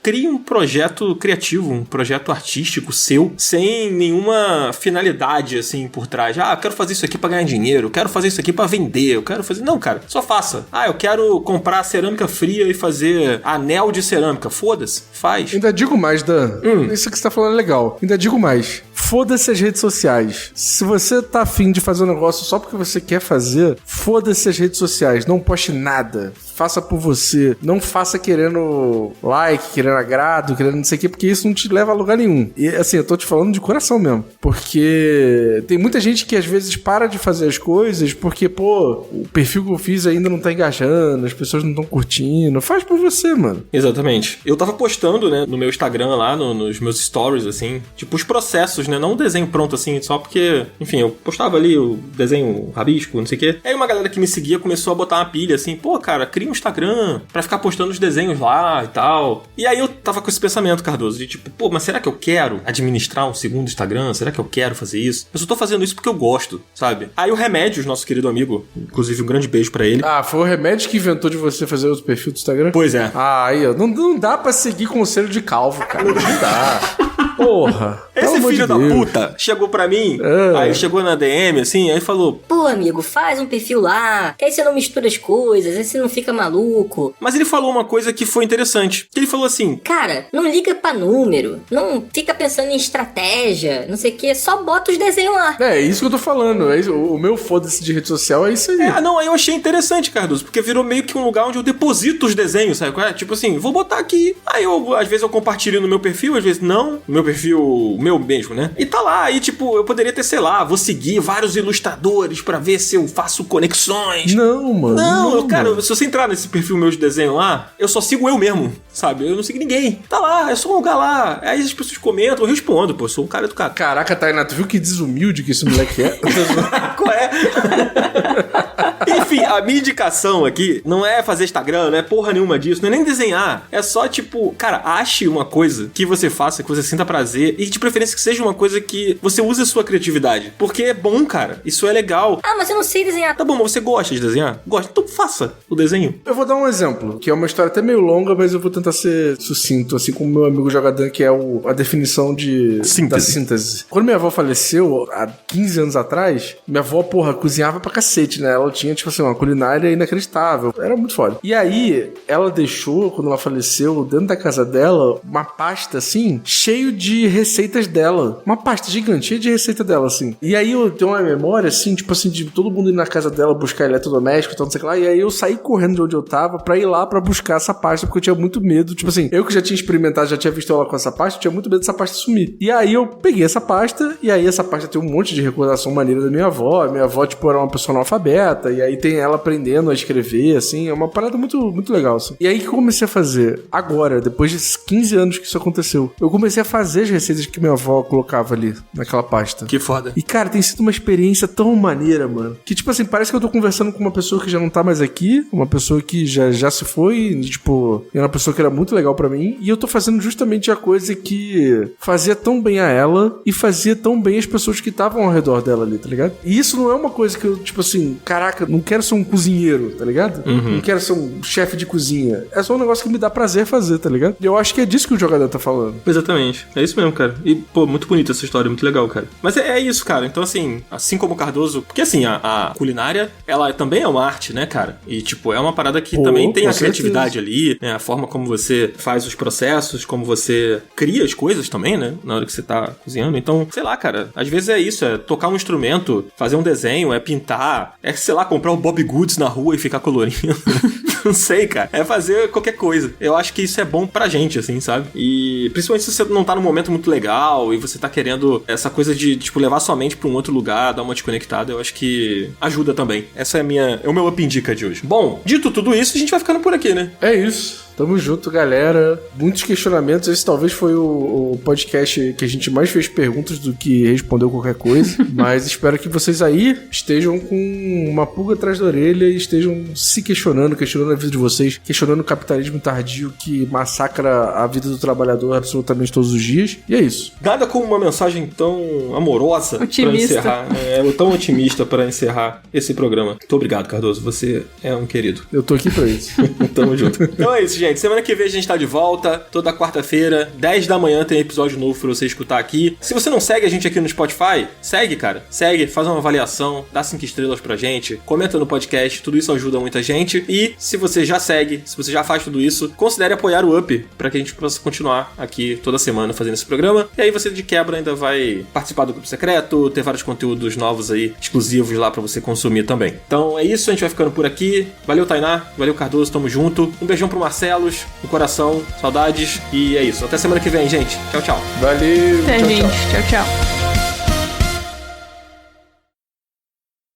crie um projeto criativo, um projeto artístico seu, sem nenhuma finalidade, assim, por trás. Eu quero fazer isso aqui pra ganhar dinheiro, eu quero fazer isso aqui pra vender, eu quero fazer... Não, cara, só faça. Eu quero comprar cerâmica fria e fazer anel de cerâmica. Foda-se, faz. Ainda digo mais, Dan. Isso que você tá falando é legal. Ainda digo mais. Foda-se as redes sociais. Se você tá afim de fazer um negócio só porque você quer fazer, foda-se as redes sociais. Não poste nada. Faça por você. Não faça querendo like, querendo agrado, querendo não sei o quê, porque isso não te leva a lugar nenhum. E assim, eu tô te falando de coração mesmo. Porque tem muita gente que às vezes para de fazer as coisas porque, pô, o perfil que eu fiz ainda não tá engajando, as pessoas não estão curtindo. Faz por você, mano. Exatamente. Eu tava postando, né, no meu Instagram lá, nos meus stories, assim, tipo os processos, né, não um desenho pronto, assim, só porque, enfim, eu postava ali o desenho, o rabisco, não sei o quê. Aí uma galera que me seguia começou a botar uma pilha, assim, pô, cara, cria um Instagram pra ficar postando os desenhos lá e tal. E aí eu tava com esse pensamento, Cardoso, de tipo, pô, mas será que eu quero administrar um segundo Instagram? Será que eu quero fazer isso? Eu só tô fazendo isso porque eu gosto, sabe? Aí o Remédios, nosso querido amigo, inclusive um grande beijo pra ele. Foi o Remédios que inventou de você fazer outro perfil do Instagram? Pois é. Aí, ó, não dá pra seguir conselho de calvo, cara. Não dá. Porra. Esse filho da puta chegou pra mim, aí chegou na DM, assim, aí falou: pô, amigo, faz um perfil lá, que aí você não mistura as coisas, aí você não fica maluco. Mas ele falou uma coisa que foi interessante, que ele falou assim: cara, não liga pra número, não fica pensando em estratégia, não sei o que, só bota os desenhos lá. É isso que eu tô falando, o meu foda-se de rede social é isso aí. Aí eu achei interessante, Cardoso, porque virou meio que um lugar onde eu deposito os desenhos, sabe qual é? Tipo assim, vou botar aqui, aí às vezes eu compartilho no meu perfil, às vezes não, no meu perfil, meu mesmo, né? E tá lá, aí tipo, eu poderia ter, sei lá, vou seguir vários ilustradores pra ver se eu faço conexões. Não, mano. Não, cara, se você entrar nesse perfil meu de desenho lá, eu só sigo eu mesmo, sabe? Eu não sigo ninguém. Tá lá, é só um lugar lá. Aí as pessoas comentam, eu respondo, pô, eu sou um cara educado. Caraca, Tainá, tu viu que desumilde que esse moleque é? Qual é? Enfim, a minha indicação aqui não é fazer Instagram, não é porra nenhuma disso, não é nem desenhar. É só, tipo, cara, ache uma coisa que você faça, que você sinta prazer e de preferência que seja uma coisa que você use a sua criatividade. Porque é bom, cara. Isso é legal. Mas eu não sei desenhar. Tá bom, mas você gosta de desenhar? Gosta? Então faça o desenho. Eu vou dar um exemplo, que é uma história até meio longa, mas eu vou tentar ser sucinto, assim como meu amigo jogador, que é a definição da síntese. Quando minha avó faleceu, há 15 anos atrás, minha avó, porra, cozinhava pra cacete, né? Ela tinha, tipo assim, uma culinária inacreditável. Era muito foda. E aí, ela deixou, quando ela faleceu, dentro da casa dela, uma pasta, assim, cheio de receitas dela. Uma pasta gigante, cheia de receita dela, assim. E aí eu tenho uma memória, assim, tipo assim, de todo mundo ir na casa dela buscar eletrodoméstico e tal, não sei o que lá. E aí eu saí correndo de onde eu tava pra ir lá pra buscar essa pasta, porque eu tinha muito medo. Tipo assim, eu que já tinha experimentado, já tinha visto ela com essa pasta, eu tinha muito medo dessa pasta sumir. E aí eu peguei essa pasta, e aí essa pasta tem um monte de recordação maneira da minha avó. Minha avó, tipo, era uma pessoa analfabeta, e aí tem ela aprendendo a escrever, assim. É uma parada muito, muito legal, assim. E aí que eu comecei a fazer, agora, depois de 15 anos que isso aconteceu, eu comecei a fazer as receitas que minha avó colocava ali, naquela pasta. Que foda. E, cara, tem sido uma experiência tão maneira, mano, que, tipo assim, parece que eu tô conversando com uma pessoa que já não tá mais aqui, uma pessoa que já se foi, e, tipo, era uma pessoa que era muito legal pra mim, e eu tô fazendo justamente a coisa que fazia tão bem a ela e fazia tão bem as pessoas que estavam ao redor dela ali, tá ligado? E isso não é uma coisa que eu, tipo assim, caraca, não quero ser um cozinheiro, tá ligado? Não quero ser um chefe de cozinha. É só um negócio que me dá prazer fazer, tá ligado? E eu acho que é disso que o jogador tá falando. Exatamente. É isso mesmo, cara. E, pô, muito bonita essa história, muito legal, cara. Mas é isso, cara. Então, assim como o Cardoso... Porque, assim, a culinária, ela também é uma arte, né, cara? E, tipo, é uma parada que também tem a criatividade ali, né? A forma como você faz os processos, como você cria as coisas também, né? Na hora que você tá cozinhando. Então, sei lá, cara. Às vezes é isso, é tocar um instrumento, fazer um desenho, é pintar, é, sei lá, comprar o Bob Goods na rua e ficar colorindo. Não sei, cara. É fazer qualquer coisa. Eu acho que isso é bom pra gente, assim, sabe? E principalmente se você não tá num momento muito legal e você tá querendo essa coisa de, tipo, levar sua mente pra um outro lugar, dar uma desconectada, eu acho que ajuda também. Essa é o meu Up Indica de hoje. Bom, dito tudo isso, a gente vai ficando por aqui, né? É isso. Tamo junto, galera. Muitos questionamentos. Esse talvez foi o podcast que a gente mais fez perguntas do que respondeu qualquer coisa. Mas espero que vocês aí estejam com uma pulga atrás da orelha e estejam se questionando a vida de vocês, questionando o capitalismo tardio que massacra a vida do trabalhador absolutamente todos os dias. E é isso. Nada como uma mensagem tão amorosa pra Otimista. encerrar, tão otimista pra encerrar esse programa. Muito obrigado, Cardoso. Você é um querido. Eu tô aqui pra isso. Tamo junto. Então é isso, gente. Semana que vem a gente tá de volta. Toda quarta-feira, 10 da manhã, tem episódio novo pra você escutar aqui. Se você não segue a gente aqui no Spotify, segue, cara. Segue, faz uma avaliação, dá 5 estrelas pra gente, comenta no podcast. Tudo isso ajuda muita gente. E se você já segue, se você já faz tudo isso, considere apoiar o Up pra que a gente possa continuar aqui toda semana fazendo esse programa. E aí você de quebra ainda vai participar do grupo secreto, ter vários conteúdos novos aí, exclusivos lá pra você consumir também. Então é isso, a gente vai ficando por aqui. Valeu, Tainá. Valeu, Cardoso. Tamo junto. Um beijão pro Marcelos, no coração, saudades. E é isso. Até semana que vem, gente. Tchau, tchau. Valeu. Até, tchau, gente. tchau. Tchau, tchau.